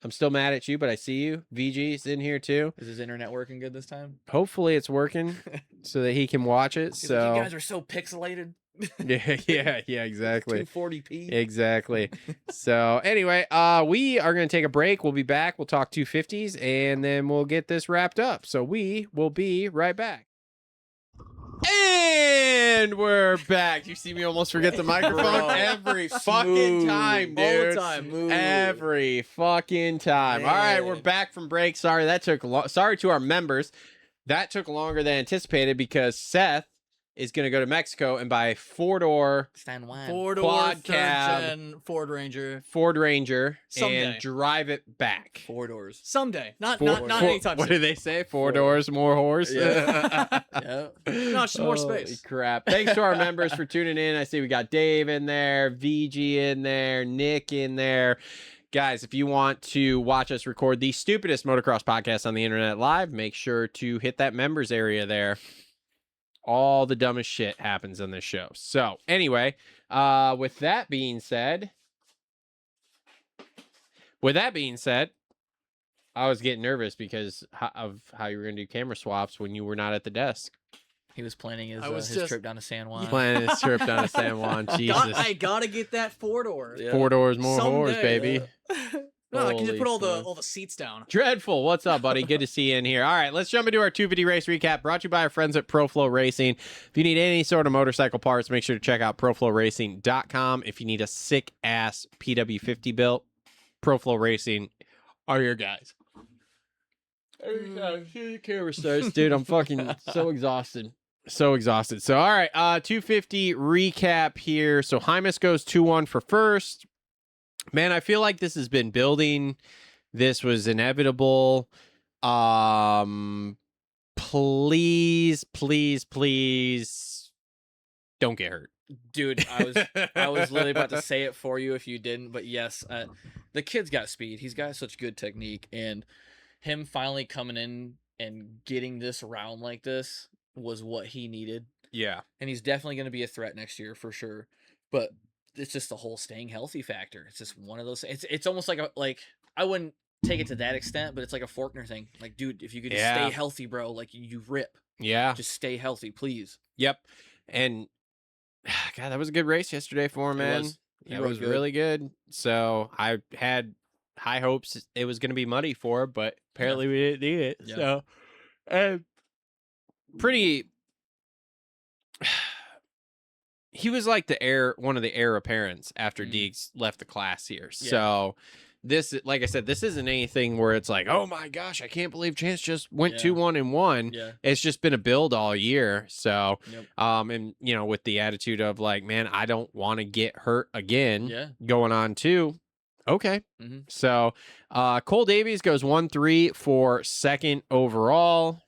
I'm still mad at you, but I see you. VG's in here too. Is his internet working good this time? Hopefully it's working so that he can watch it. He's So like, you guys are so pixelated. yeah, exactly. 240p. Exactly. So anyway, we are going to take a break. We'll be back. We'll talk 250s and then we'll get this wrapped up. So we will be right back. And we're back. You see me almost forget the microphone Bro. every fucking Smooth. time, All the dude. time. Smooth. Every fucking time. All right, we're Man. back from break. Sorry that took sorry to our members. That took longer than anticipated because Seth is going to go to Mexico and buy a four-door Stand wine. Four-door, Quad third cab. gen Ford Ranger. Ford Ranger Someday. and drive it back. 4 doors. Someday. Not Four- anytime What soon. do they say? Four doors, more horse. Yeah. Yeah. No, it's just more Holy space. crap. Thanks to our members for tuning in. I see we got Dave in there, VG in there, Nick in there. Guys, if you want to watch us record the stupidest motocross podcast on the internet live, make sure to hit that members area there. All the dumbest shit happens on this show. So anyway, with that being said, I was getting nervous because of how you were going to do camera swaps when you were not at the desk. He was planning his, I was his just- trip down to San Juan. Planning this trip down to San Juan. Jesus. I gotta get that 4-door. Yeah. 4 doors, more whores, Someday. baby. No, I can just Holy put all smokes. the seats down. Dreadful. What's up, buddy? Good to see you in here. All right, let's jump into our 250 race recap brought to you by our friends at Flo Racing. If you need any sort of motorcycle parts, make sure to check out profloracing.com. If you need a sick-ass PW50 built, Flo Racing are your guys. Every time the camera starts, dude, I'm fucking so exhausted. So exhausted. So, all right, 250 recap here. So, Hymas goes 2-1 for first. Man, I feel like this has been building. This was inevitable. Please don't get hurt. Dude, I was literally about to say it for you if you didn't, but yes, the kid's got speed. He's got such good technique, and him finally coming in and getting this round like this was what he needed. Yeah. And he's definitely going to be a threat next year for sure. But it's just the whole staying healthy factor. It's just one of those. It's almost like I wouldn't take it to that extent, but it's like a Faulkner thing. Like, dude, if you could just Yeah. stay healthy, bro, like you rip. Yeah. Just stay healthy, please. Yep. And God, that was a good race yesterday for him, It man. was. He It rode was good. really good. So I had high hopes it was going to be muddy for him, but apparently we didn't need it. Yeah. So, pretty. He was like one of the heir apparents after Mhm. Deeks left the class here. Yeah. So this, like I said, this isn't anything where it's like, oh my gosh, I can't believe Chance just went Yeah. 2-1-1. Yeah. It's just been a build all year. So, Yep. and you know, with the attitude of like, man, I don't want to get hurt again. Yeah. Going on too. Okay. Mhm. So, Cole Davies goes 1-3 for second overall.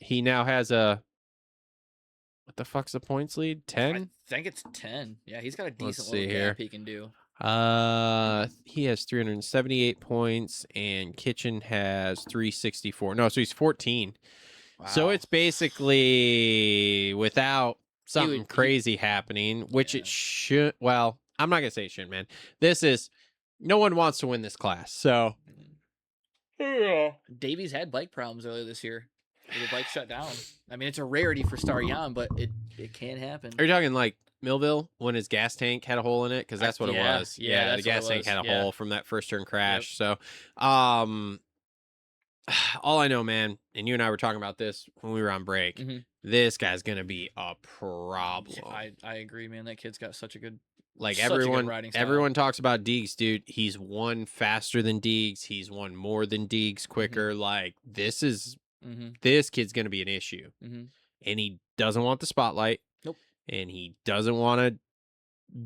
He now has what the fuck's the points lead? 10? I think it's 10. Yeah, he's got a Let's decent see little here. gap he can do. He has 378 points and Kitchen has 364. No, so he's 14. So Wow. it's basically without something he- crazy happening, which Yeah. it should. Well, I'm not gonna say it shouldn't, man. This is no one wants to win this class. So Davies had bike problems earlier this year. The bike shut down. I mean, it's a rarity for Star Young, but it can happen. are you talking like Millville when his gas tank had a hole in it? Because that's what Yeah, it was. yeah, Yeah, the that's what gas it tank was, had a yeah. hole from that first turn crash. So, all I know, man, and you and I were talking about this when we were on break. Mhm. This guy's gonna be a problem. I agree, man. That kid's got such a good. Like such a good everyone, riding style. everyone talks about Deeks, dude. He's won faster than Deeks. He's won more than Deeks quicker. Like this kid's gonna be an issue, Mm-hmm. and he doesn't want the spotlight. Nope. And he doesn't want to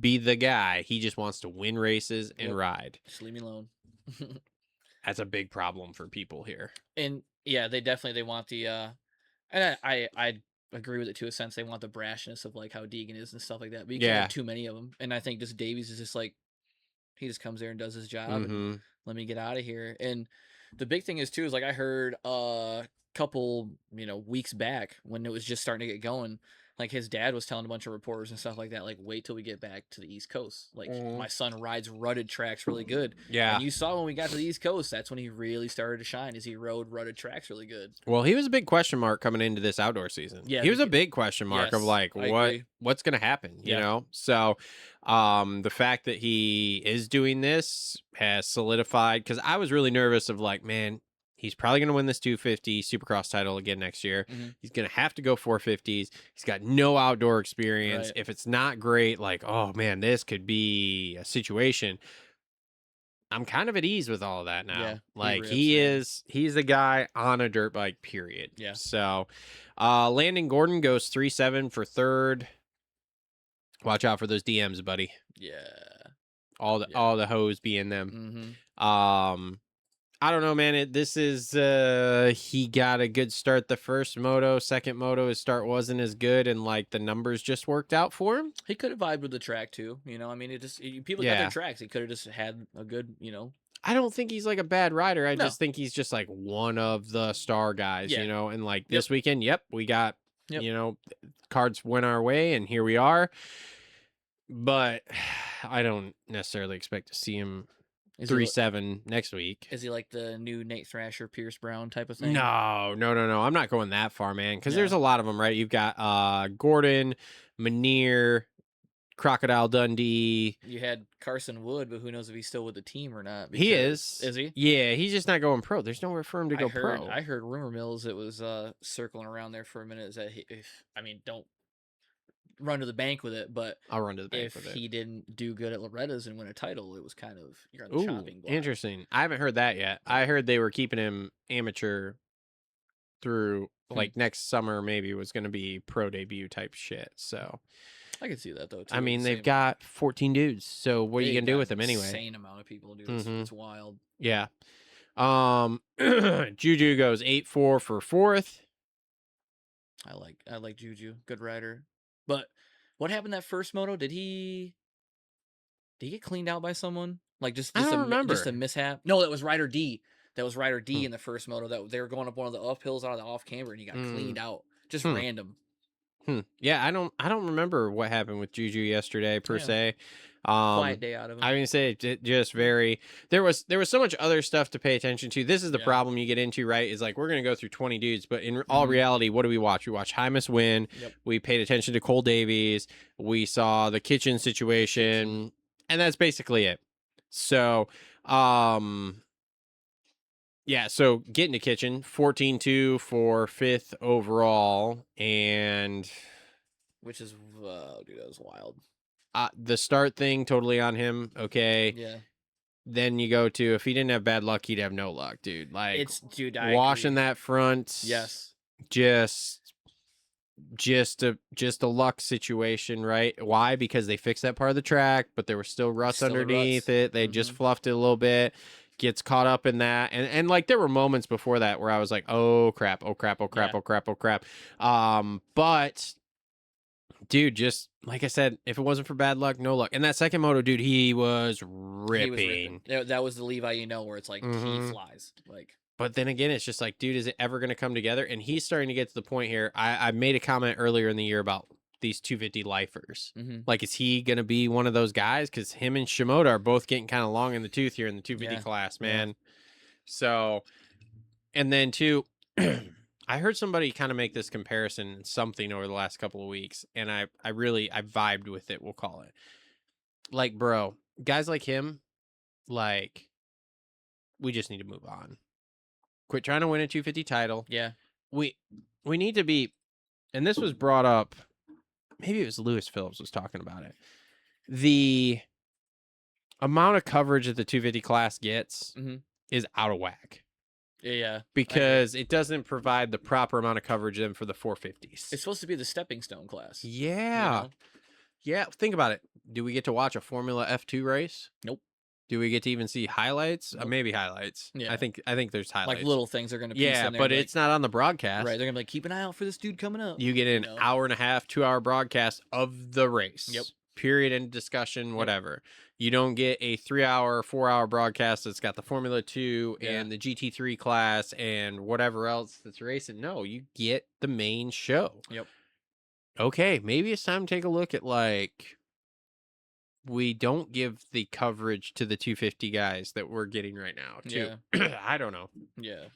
be the guy. He just wants to win races and Yep. ride. Just leave me alone. That's a big problem for people here. And yeah, they want the. And I agree with it to a sense. They want the brashness of like how Deegan is and stuff like that. But you can't Yeah. have too many of them. And I think just Davies is just like he just comes there and does his job and Mhm. let me get out of here. And the big thing is too is like I heard a couple weeks back when it was just starting to get going. Like his dad was telling a bunch of reporters and stuff like that, like wait till we get back to the East Coast. Like my son rides rutted tracks really good. Yeah. And you saw when we got to the East Coast, that's when he really started to shine. Is he rode rutted tracks really good. Well, he was a big question mark coming into this outdoor season. Yeah, he was a big question mark of yes, like I agree. what's going to happen, you Yeah. know? So, the fact that he is doing this has solidified because I was really nervous of like, man, he's probably going to win this 250 Supercross title again next year. Mhm. He's going to have to go 450s. He's got no outdoor experience. Right. If it's not great, like, oh man, this could be a situation. I'm kind of at ease with all of that now. Yeah, he like rips, he man. he's a guy on a dirt bike, period. Yeah. So Landon Gordon goes 3-7 for third. Watch out for those DMs, buddy. Yeah. All the hoes be in them. Mm-hmm. I don't know, man. This is he got a good start the first moto, second moto his start wasn't as good, and like the numbers just worked out for him. He could have vibed with the track too. I mean, people got Yeah. their tracks. He could have just had a good, I don't think he's like a bad rider. I No. just think he's just like one of the star guys, Yeah. you know. And like Yep. this weekend, we got Yep. cards went our way, and here we are. But I don't necessarily expect to see him Is he, 3-7 next week. is he like the new Nate Thrasher, Pierce Brown type of thing? No. I'm not going that far, man. Because No. there's a lot of them, right? You've got Gordon, Manier, Crocodile Dundee. You had Carson Wood, but who knows if he's still with the team or not? He because- is. Is he? Yeah, he's just not going pro. There's nowhere for him to go pro. I heard rumor mills. It was circling around there for a minute. Is that don't run to the bank with it, but I'll run to the bank if with it. he didn't do good at Loretta's and win a title, it was kind of you're on the Ooh, chopping block. interesting. I haven't heard that yet. I heard they were keeping him amateur through like next summer. Maybe was going to be pro debut type shit. So I can see that though. Too, I at mean, the they've same- got 14 dudes. So what are you they've gonna do got with them an anyway? Insane amount of people, dude. Mhm. It's wild. Yeah. Juju goes 8-4 for fourth. I like Juju, good rider. But what happened that first moto? Did he get cleaned out by someone? Like just I don't just remember. a mishap? No, that was Rider D. That was Rider D Hmm. in the first moto. That they were going up one of the uphills out of the off camber, and he got Mm. cleaned out. Just Hmm. random. Yeah, I don't remember what happened with Juju yesterday per Yeah. se. Quiet day out of him. I mean, say it just very. There was so much other stuff to pay attention to. This is the Yeah. problem you get into, right? Is like we're gonna go through 20 dudes, but in all Mhm. reality, what do we watch? We watch Hymus win. Yep. We paid attention to Cole Davies. We saw the kitchen situation, and that's basically it. So, yeah. So getting to kitchen 14-2 for fifth overall, and Which is, dude, that was wild. the start thing totally on him. Okay. Yeah, Then you go to, if he didn't have bad luck, he'd have no luck, dude. Like it's dude. I washing agree. that front. Yes. Just a luck situation, right? Why? Because they fixed that part of the track, but there were still ruts Still the underneath ruts. it. They just Mhm. fluffed it a little bit. Gets caught up in that, and like there were moments before that where I was like, oh crap, oh crap, oh crap, Yeah. oh crap, oh crap. But dude, just like I said, if it wasn't for bad luck, no luck. And that second moto, dude, he was He was ripping. That was the Levi, where it's like Mhm. he flies. Like But then again, it's just like, dude, is it ever going to come together? And he's starting to get to the point here. I made a comment earlier in the year about these 250 lifers. mhm. Like, is he going to be one of those guys? Because him and Shimoda are both getting kind of long in the tooth here in the 250 Yeah. class, Yeah. man. So, and then too, I heard somebody kind of make this comparison in something over the last couple of weeks, and I vibed with it, we'll call it. Like, bro, guys like him, like, we just need to move on. Quit trying to win a 250 title. Yeah. We need to be, and this was brought up, maybe it was Lewis Phillips was talking about it. The amount of coverage that the 250 class gets Mhm. is out of whack Yeah. because it doesn't provide the proper amount of coverage then for the 450s. It's supposed to be the stepping stone class. Yeah. know? Yeah. Think about it. Do we get to watch a Formula F2 race? Nope. Do we get to even see highlights? Nope. Maybe highlights. Yeah. I think there's highlights. Like little things they're gonna piece Yeah, in there. but and be it's not on the broadcast. right. They're gonna be like, keep an eye out for this dude coming up. You get an know? hour and a half, 2-hour broadcast of the race. Yep. Period. End discussion. Whatever. You don't get a 3-hour, 4-hour broadcast that's got the Formula 2 and the GT3 class and whatever else that's racing. No, you get the main show. Yep. Okay, maybe it's time to take a look at like we don't give the coverage to the 250 guys that we're getting right now. Too. Yeah. I don't know. Yeah.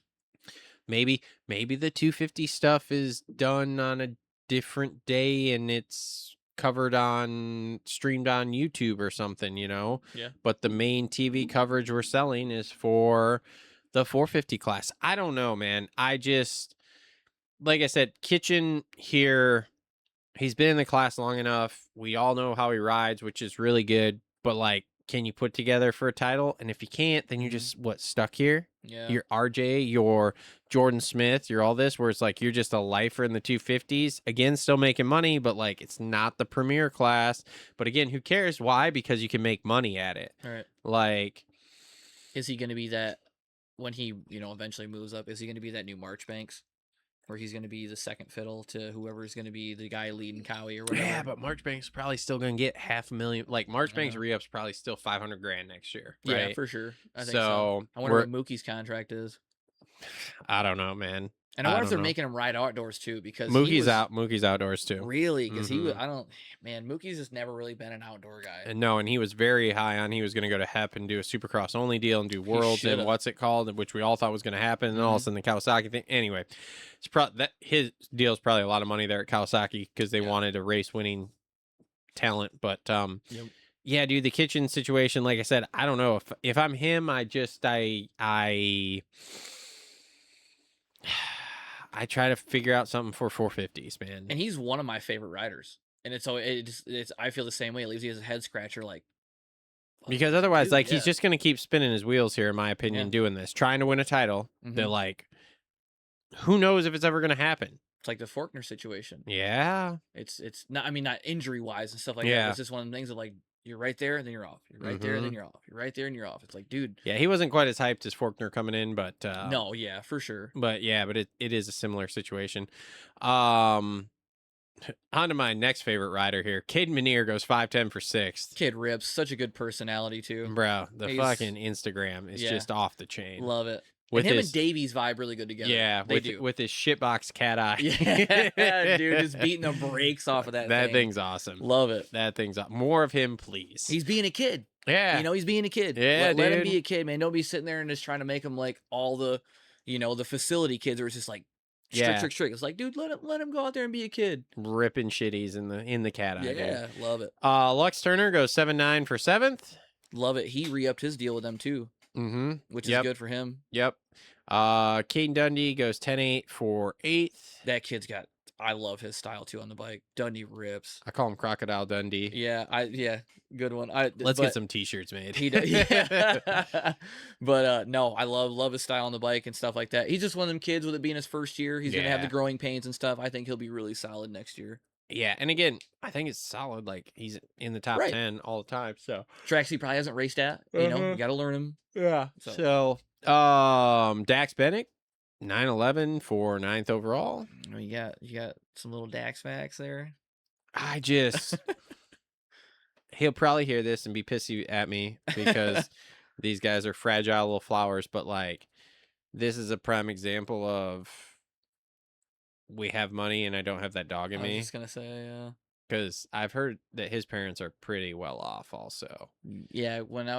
Maybe the 250 stuff is done on a different day and it's streamed on YouTube or something, you know? Yeah. But the main TV coverage we're selling is for the 450 class. I don't know, man. I just, like I said, Kitchen here, he's been in the class long enough. We all know how he rides, which is really good. But like, can you put together for a title? And if you can't, then you're just stuck here. Yeah. You're RJ, you're Jordan Smith, you're all this, where it's like you're just a lifer in the 250s. Again, still making money, but like it's not the premier class. But again, who cares? Why? Because you can make money at it. All right. Like, is he going to be that when he, eventually moves up? Is he going to be that new Marchbanks, where he's going to be the second fiddle to whoever's going to be the guy leading Cowie or whatever? yeah, but Marchbanks is probably still going to get $500,000. Like Marchbanks re-up's probably still $500,000 next year. Right? Yeah, for sure. I think so. I wonder what Mookie's contract is. I don't know, man. And I wonder if they're making him ride outdoors too, because Mookie's outdoors too. Really? Because he was, Mookie's just never really been an outdoor guy. And no, and he was very high on. He was going to go to HEP and do a Supercross only deal and do Worlds and what's it called, which we all thought was going to happen. And all of a sudden the Kawasaki thing. Anyway, his deal is probably a lot of money there at Kawasaki because they wanted a race winning talent. But yeah, dude, the Kitchen situation, like I said, I don't know if I'm him. I try to figure out something for 450s, man. And he's one of my favorite riders. And it's I feel the same way. It leaves you as a head scratcher, like, because otherwise, dude, he's just going to keep spinning his wheels here, in my opinion, doing this, trying to win a title. They're like, who knows if it's ever going to happen? It's like the Faulkner situation. Yeah. It's not, not injury wise and stuff like that. It's just one of the things of like, you're right there, then you're off. You're right there, then you're off. You're right there, and you're off. It's like, dude. Yeah, he wasn't quite as hyped as Faulkner coming in, but no, yeah, for sure. But yeah, but it is a similar situation. On to my next favorite rider here. Cade Menier goes 5'10" for 6th. Kid rips. Such a good personality too. Bro, the fucking Instagram is just off the chain. Love it. With him and Davies vibe really good together. Yeah, with his shitbox cat eye. Yeah, dude, just beating the brakes off of that thing. Thing's awesome. Love it. That thing's more of him, please. He's being a kid. Yeah. He's being a kid. Yeah, let him be a kid, man. Don't be sitting there and just trying to make him like all the, the facility kids where it's just like strict. It's like, dude, let him go out there and be a kid. Ripping shitties in the cat eye. Yeah, dude. love it. Lux Turner goes 7'9" for 7th. Love it. He re-upped his deal with them too. Which is good for him. Yep. Caden Dundee goes 10-8 for 8th. That kid's I love his style too on the bike. Dundee rips. I call him Crocodile Dundee. Yeah, good one. Let's get some t-shirts made. He does, yeah. But no, I love his style on the bike and stuff like that. He's just one of them kids with it being his first year. He's gonna have the growing pains and stuff. I think he'll be really solid next year. Yeah, and again, I think it's solid. Like he's in the top 10 all the time. So tracks he probably hasn't raced at. You got to learn him. Yeah. So Dax Bennett, 9'11" for 9th overall. You got some little Dax facts there. I just he'll probably hear this and be pissy at me because these guys are fragile little flowers. But like, this is a prime example of we have money and I don't have that dog in me. I was just gonna say, yeah. Because I've heard that his parents are pretty well off also. Yeah, when I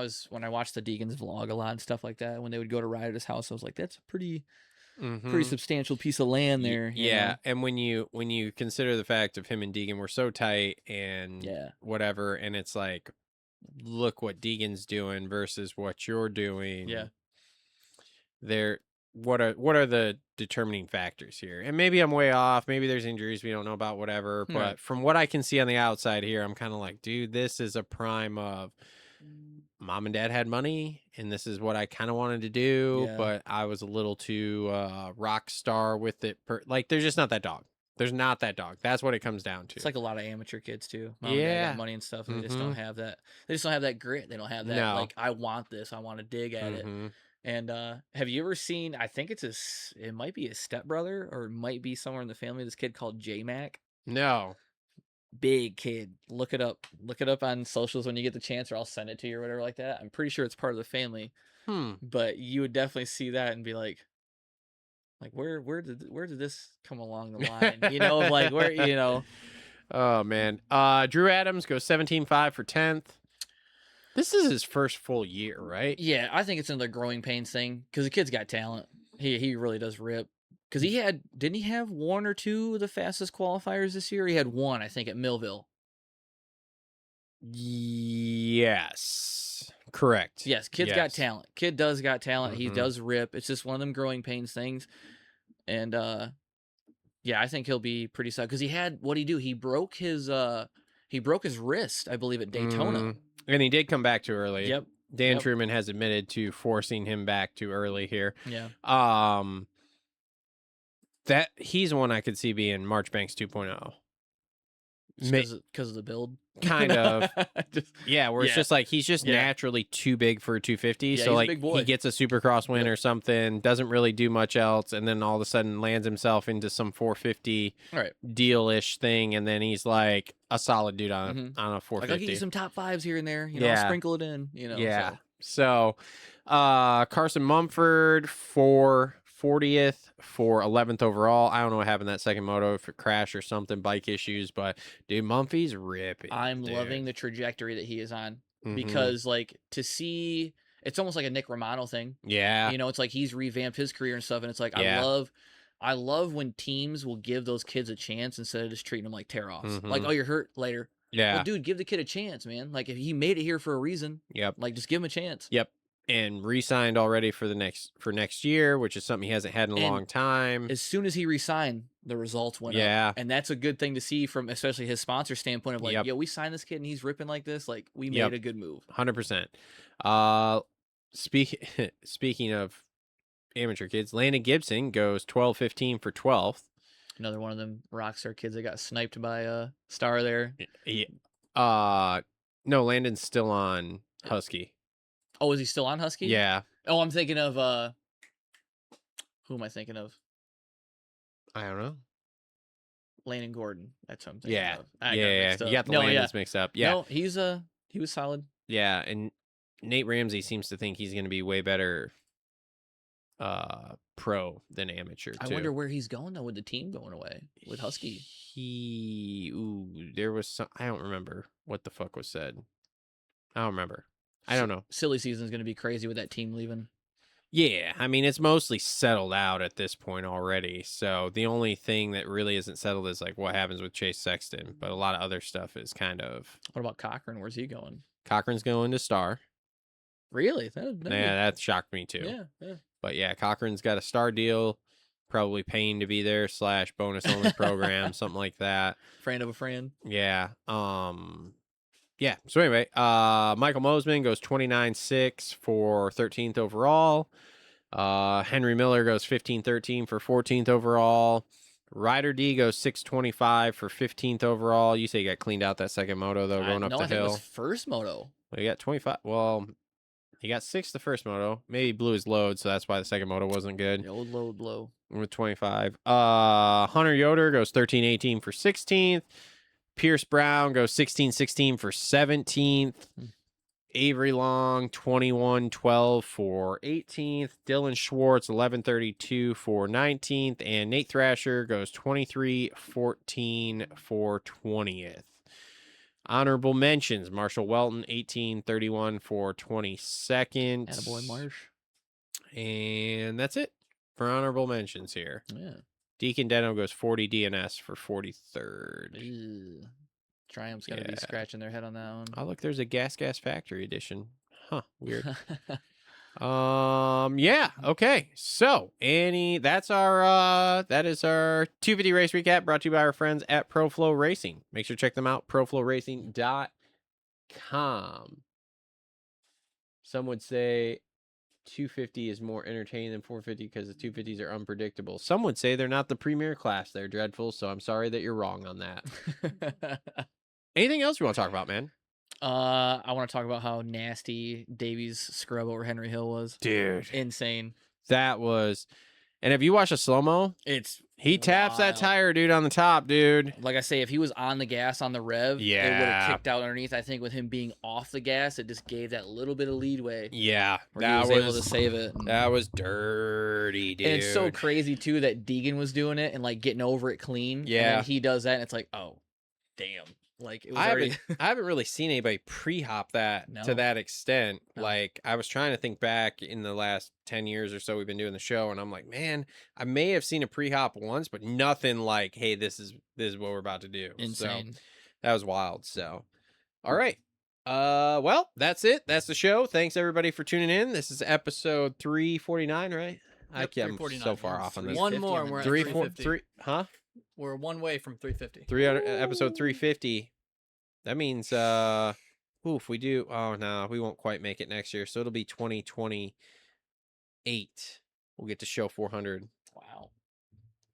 watched the Deegan's vlog a lot and stuff like that, when they would go to ride at his house, I was like, that's a pretty substantial piece of land there. Yeah, and when you consider the fact of him and Deegan were so tight and whatever, and it's like, look what Deegan's doing versus what you're doing. Yeah. What are the determining factors here? And maybe I'm way off. Maybe there's injuries we don't know about, whatever. But from what I can see on the outside here, I'm kind of like, dude, this is a prime of mom and dad had money, and this is what I kind of wanted to do, but I was a little too rock star with it. Like, there's just not that dog. There's not that dog. That's what it comes down to. It's like a lot of amateur kids too. Mom and dad Yeah. got money and stuff, and they just don't have that. They just don't have that grit. They don't have that No. like, I want this. I want to dig at it. And have you ever seen? I think it might be his stepbrother, or it might be somewhere in the family. This kid called J Mac. No. Big kid. Look it up. Look it up on socials when you get the chance, or I'll send it to you or whatever like that. I'm pretty sure it's part of the family. But you would definitely see that and be like where did this come along the line? You know, like where, you know. Oh man. Drew Adams goes 17.5 for 10th. This is his first full year, right? Yeah, I think it's another growing pains thing because the kid's got talent. He really does rip. Because didn't he have one or two of the fastest qualifiers this year? He had one, I think, at Millville. Yes. Correct. Yes, kid's got talent. Kid does got talent. He does rip. It's just one of them growing pains things. And yeah, I think he'll be pretty solid because what'd he do? He broke his wrist, I believe, at Daytona. And he did come back too early. Yep. Dan Truman has admitted to forcing him back too early here. Yeah. That he's one I could see being Marchbanks 2.0. Because of the build, kind of. Where it's just like he's just naturally too big for a 250. Yeah, so he's a like big boy. he gets a Supercross win or something, doesn't really do much else, and then all of a sudden lands himself into some 450 deal-ish thing, and then he's like a solid dude on a 450. Like, I'll get you some top fives here and there. You know, I'll sprinkle it in. You know. Yeah. So Carson Mumford for 40th for 11th overall. I don't know what happened that second moto, if it crashed or something, bike issues, but dude, Mumphy's ripping. I'm loving the trajectory that he is on because like to see, it's almost like a Nick Romano thing. Yeah. You know, it's like he's revamped his career and stuff. And it's like, I love when teams will give those kids a chance instead of just treating them like tear-offs. Like, oh, you're hurt later. Yeah. Well, dude, give the kid a chance, man. Like if he made it here for a reason, like just give him a chance. Yep. And re-signed already for next year, which is something he hasn't had in a long time. As soon as he re-signed, the results went up. And that's a good thing to see from especially his sponsor standpoint of like, yo, we signed this kid and he's ripping like this. Like we made a good move. 100%. Speaking of amateur kids, Landon Gibson goes 12.15 for 12th. Another one of them rockstar kids that got sniped by Star there. No, Landon's still on Husky. Oh, is he still on Husky? Yeah. Oh, I'm thinking of who am I thinking of? I don't know. Landon Gordon. That's what I'm thinking of. Yeah. You got the Landons mixed up. Yeah. No, he was solid. Yeah, and Nate Ramsey seems to think he's going to be way better pro than amateur too. I wonder where he's going though with the team going away with Husky. There was some, I don't remember what the fuck was said. I don't remember. I don't know. Silly season's going to be crazy with that team leaving. Yeah, I mean, it's mostly settled out at this point already. So the only thing that really isn't settled is like what happens with Chase Sexton. But a lot of other stuff is kind of... What about Cochran? Where's he going? Cochran's going to Star. Really? That shocked me too. Yeah. But yeah, Cochran's got a Star deal. Probably paying to be there / bonus only program, something like that. Friend of a friend. Yeah. Yeah. So anyway, Michael Mosman goes 29.6 for 13th overall. Henry Miller goes 15.13 for 14th overall. Ryder D goes 6.25 for 15th overall. You say he got cleaned out that second moto though, going up the hill. I think it was first moto. Well, he got 25. Well, he got 6 the first moto. Maybe he blew his load, so that's why the second moto wasn't good. The old load blow. With 25. Hunter Yoder goes 13.18 for 16th. Pierce Brown goes 16.16 for 17th. Avery Long 21.12 for 18th. Dylan Schwartz 11.32 for 19th. And Nate Thrasher goes 23.14 for 20th. Honorable mentions: Marshall Welton 18.31 for 22nd. Attaboy Marsh. And that's it for honorable mentions here. Yeah. Deacon Deno goes 40 DNS for 43rd. Ew. Triumph's got to be scratching their head on that one. Oh, look, there's a Gas Factory edition. Huh, weird. Yeah, okay. So, that is our 250 race recap brought to you by our friends at Flo Racing. Make sure to check them out, profloracing.com. Some would say 250 is more entertaining than 450 because the 250s are unpredictable. Some would say they're not the premier class. They're dreadful, so I'm sorry that you're wrong on that. Anything else you want to talk about, man? I want to talk about how nasty Davies' scrub over Henry Hill was. Dude. Insane. That was... And have you watched a slow-mo? It's He taps that wild. tire, dude, on the top, dude. Like I say, if he was on the gas on the rev, it would Yeah. have kicked out underneath. I think with him being off the gas, it just gave that little bit of leadway Yeah, where he was able to save it. And, that was dirty, dude. and it's so crazy too that Deegan was doing it and like getting over it clean. And Yeah. then he does that, and it's like, oh, damn. Like it was I already. haven't really seen anybody pre-hop that No. to that extent. No. Like I was trying to think back in the last 10 years or so we've been doing the show, and I'm like, man, I may have seen a pre-hop once, but nothing like, hey, this is what we're about to do. Insane. So that was wild. So, all right. Well, that's it. That's the show. Thanks everybody for tuning in. This is episode 349, right? I Yep, can't. I'm 349, so far yeah. off on this. 350 One more, and and we're at 343. 350. Huh? We're one way from 350. 300 episode 350. That means oof, we do. Oh no, we won't quite make it next year. So it'll be 2028. We'll get to show 400. Wow.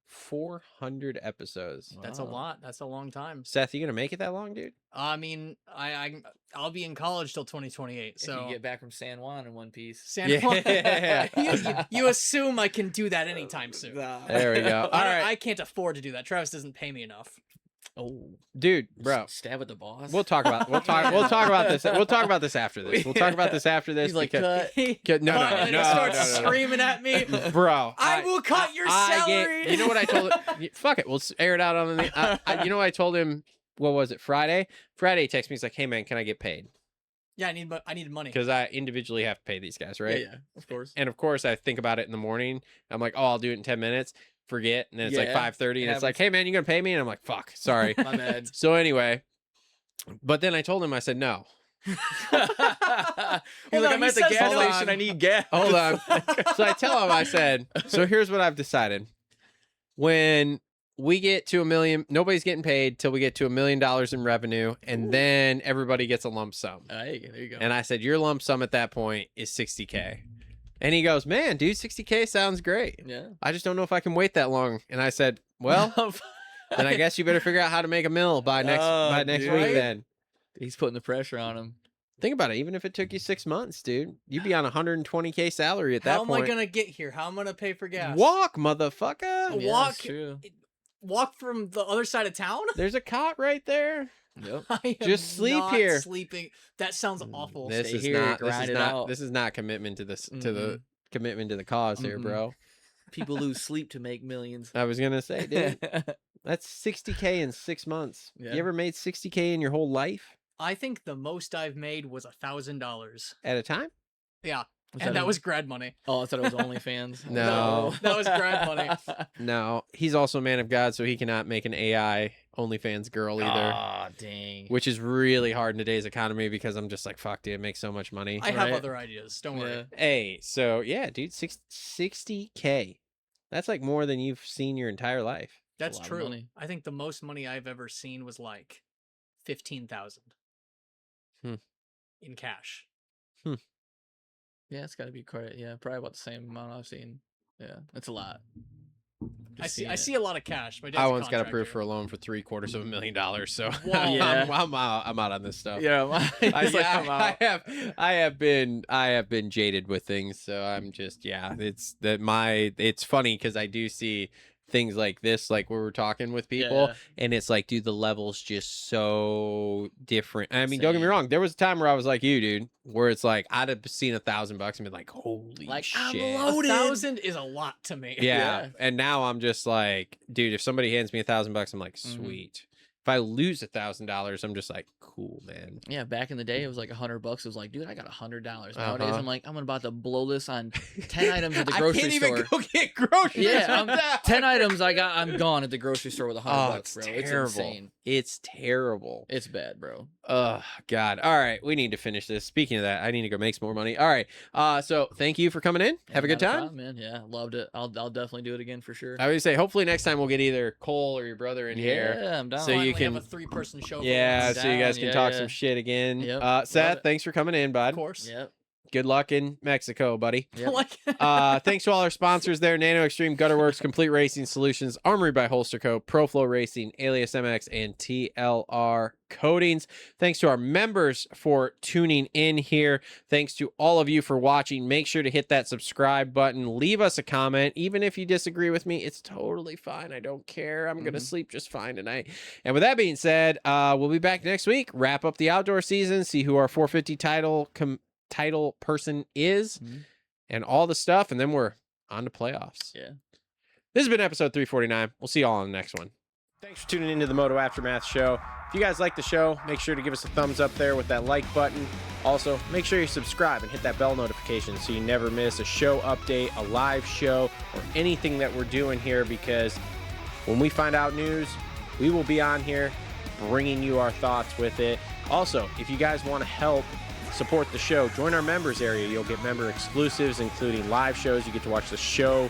400 episodes. That's a Wow. lot. That's a long time. Seth, you gonna make it that long, dude? I mean, I'll be in college till 2028. If So you get back from San Juan in one piece. San Yeah. Juan, you assume I can do that anytime soon. There we go. All right, I can't afford to do that. Travis doesn't pay me enough. Oh, dude, bro. stab at the boss. We'll talk about we'll talk about this. We'll talk about this after this. We'll talk about this after this. He's like, because- cut. No, And he starts screaming at me. bro. I will cut your I salary. you know what I told him? Fuck it. We'll air it out on the. You know what I told him? What was it? Friday. Friday, he texted me. He's like, "Hey man, can I get paid? Yeah, I need money. Because I individually have to pay these guys, right?" Yeah, of course. And of course, I think about it in the morning. I'm like, "Oh, I'll do it in 10 minutes." Forget, and then it's like Yeah, 5:30, and it it's like, "Hey man, you gonna pay me?" And I'm like, "Fuck, sorry." My bad. So anyway, but then I told him, I said, "No, He's Hold like, on, I'm he at the says gas hold station. on. I need gas. hold on." So I tell him, I said, "So here's what I've decided. When we get to 1 million, nobody's getting paid till we get to $1 million in revenue, and then everybody gets a lump sum." There you go. And I said, "Your lump sum at that point is 60K." And he goes, "Man, dude, 60K sounds great. Yeah. I just don't know if I can wait that long." And I said, "Well, then I guess you better figure out how to make a mill by next dude. week then." He's putting the pressure on him. Think about it. Even if it took you 6 months, dude, you'd be on 120K salary at that How am I point. gonna get here? How am I gonna pay for gas? Walk, motherfucker. Yeah, Walk. that's true. Walk from the other side of town? There's a cot right there. Yep. I am Just sleep not here. Sleeping. That sounds awful. This Stay is here, not. This grind is it not. out. This is not commitment to this. To the Mm-mm. commitment to the cause here, Mm-mm. bro. People lose sleep to make millions. I was gonna say, dude, that's 60K in 6 months. Yeah. You ever made 60K in your whole life I think the most I've made was $1,000. at a time? Yeah, Was and that in- was grad money. Oh, I thought it was OnlyFans. No. That was grad money. No, he's also a man of God, so he cannot make an AI OnlyFans girl either. Ah, dang. Which is really hard in today's economy because I'm just like, fuck, dude, it makes so much money. I have Right. other ideas. Don't worry. Yeah. Hey, so yeah, dude, 60K. That's like more than you've seen your entire life. That's lot of true. money. I think the most money I've ever seen was like 15,000 Hmm. in cash. Yeah, it's got to be quite. Yeah, probably about the same amount I've seen. Yeah, that's a lot. I Just see. seeing I it. see a lot of cash. My dad's I a once got approved contractor. for a loan for $750,000, so Whoa. Yeah. I'm out. I'm out on this stuff. Yeah, I, he's like, I'm out. I have been jaded with things, so I'm just it's funny because I do see things like this, like where we're talking with people, Yeah. and it's like, dude, the level's just so different. I mean, don't get me Insane. wrong, there was a time where I was like you, dude, where it's like I'd have seen $1,000 and been like, holy Like, shit. I'm loaded. 1,000 is a lot to me. Yeah. Yeah. And now I'm just like, dude, if somebody hands me $1,000, I'm like, Mhm. sweet. If I lose $1,000, I'm just like, cool, man. Yeah, back in the day, it was like $100. It was like, dude, I got $100. Nowadays, Uh-huh. I'm like, I'm about to blow this on 10 items at the grocery I can't store. even go get groceries. Yeah, with that. 10 items I'm gone at the grocery store with $100, Oh, it's bro. terrible. It's insane. It's terrible. It's bad, bro. Oh God. All right, we need to finish this. Speaking of that, I need to go make some more money. All right. So thank you for coming in. Have a good Not time. problem, man. Yeah, loved it. I'll definitely do it again for sure. I would say hopefully next time we'll get either Cole or your brother in here. Yeah, I'm down. So you Finally can- have a 3-person show. For Yeah, once. so you guys Down, can yeah, talk yeah. some shit again. Yep, love Seth, it. thanks for coming in, bud. Of course. Yep. good luck in Mexico, buddy. Yep. Like, Thanks to all our sponsors there: Nano X Treme, Gutter Works, Complete Racing Solutions, Armory by Holster Co., Flo Racing, Alias MX, and TLR Coatings. Thanks to our members for tuning in here. Thanks to all of you for watching. Make sure to hit that subscribe button. Leave us a comment. Even if you disagree with me, it's totally fine. I don't care. I'm going to sleep just fine tonight. And with that being said, we'll be back next week. Wrap up the outdoor season. See who our 450 title person is and all the stuff. And then we're on to playoffs. Yeah. This has been episode 349. We'll see you all on the next one. Thanks for tuning into the Moto Aftermath show. If you guys like the show, make sure to give us a thumbs up there with that like button. Also, make sure you subscribe and hit that bell notification so you never miss a show update, a live show, or anything that we're doing here, because when we find out news, we will be on here bringing you our thoughts with it. Also, if you guys want to help support the show, join our members area. You'll get member exclusives, including live shows. You get to watch the show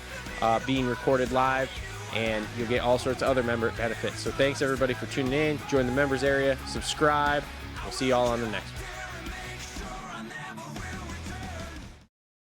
being recorded live, and you'll get all sorts of other member benefits. So thanks everybody for tuning in. Join the members area, subscribe. We'll see you all on the next one.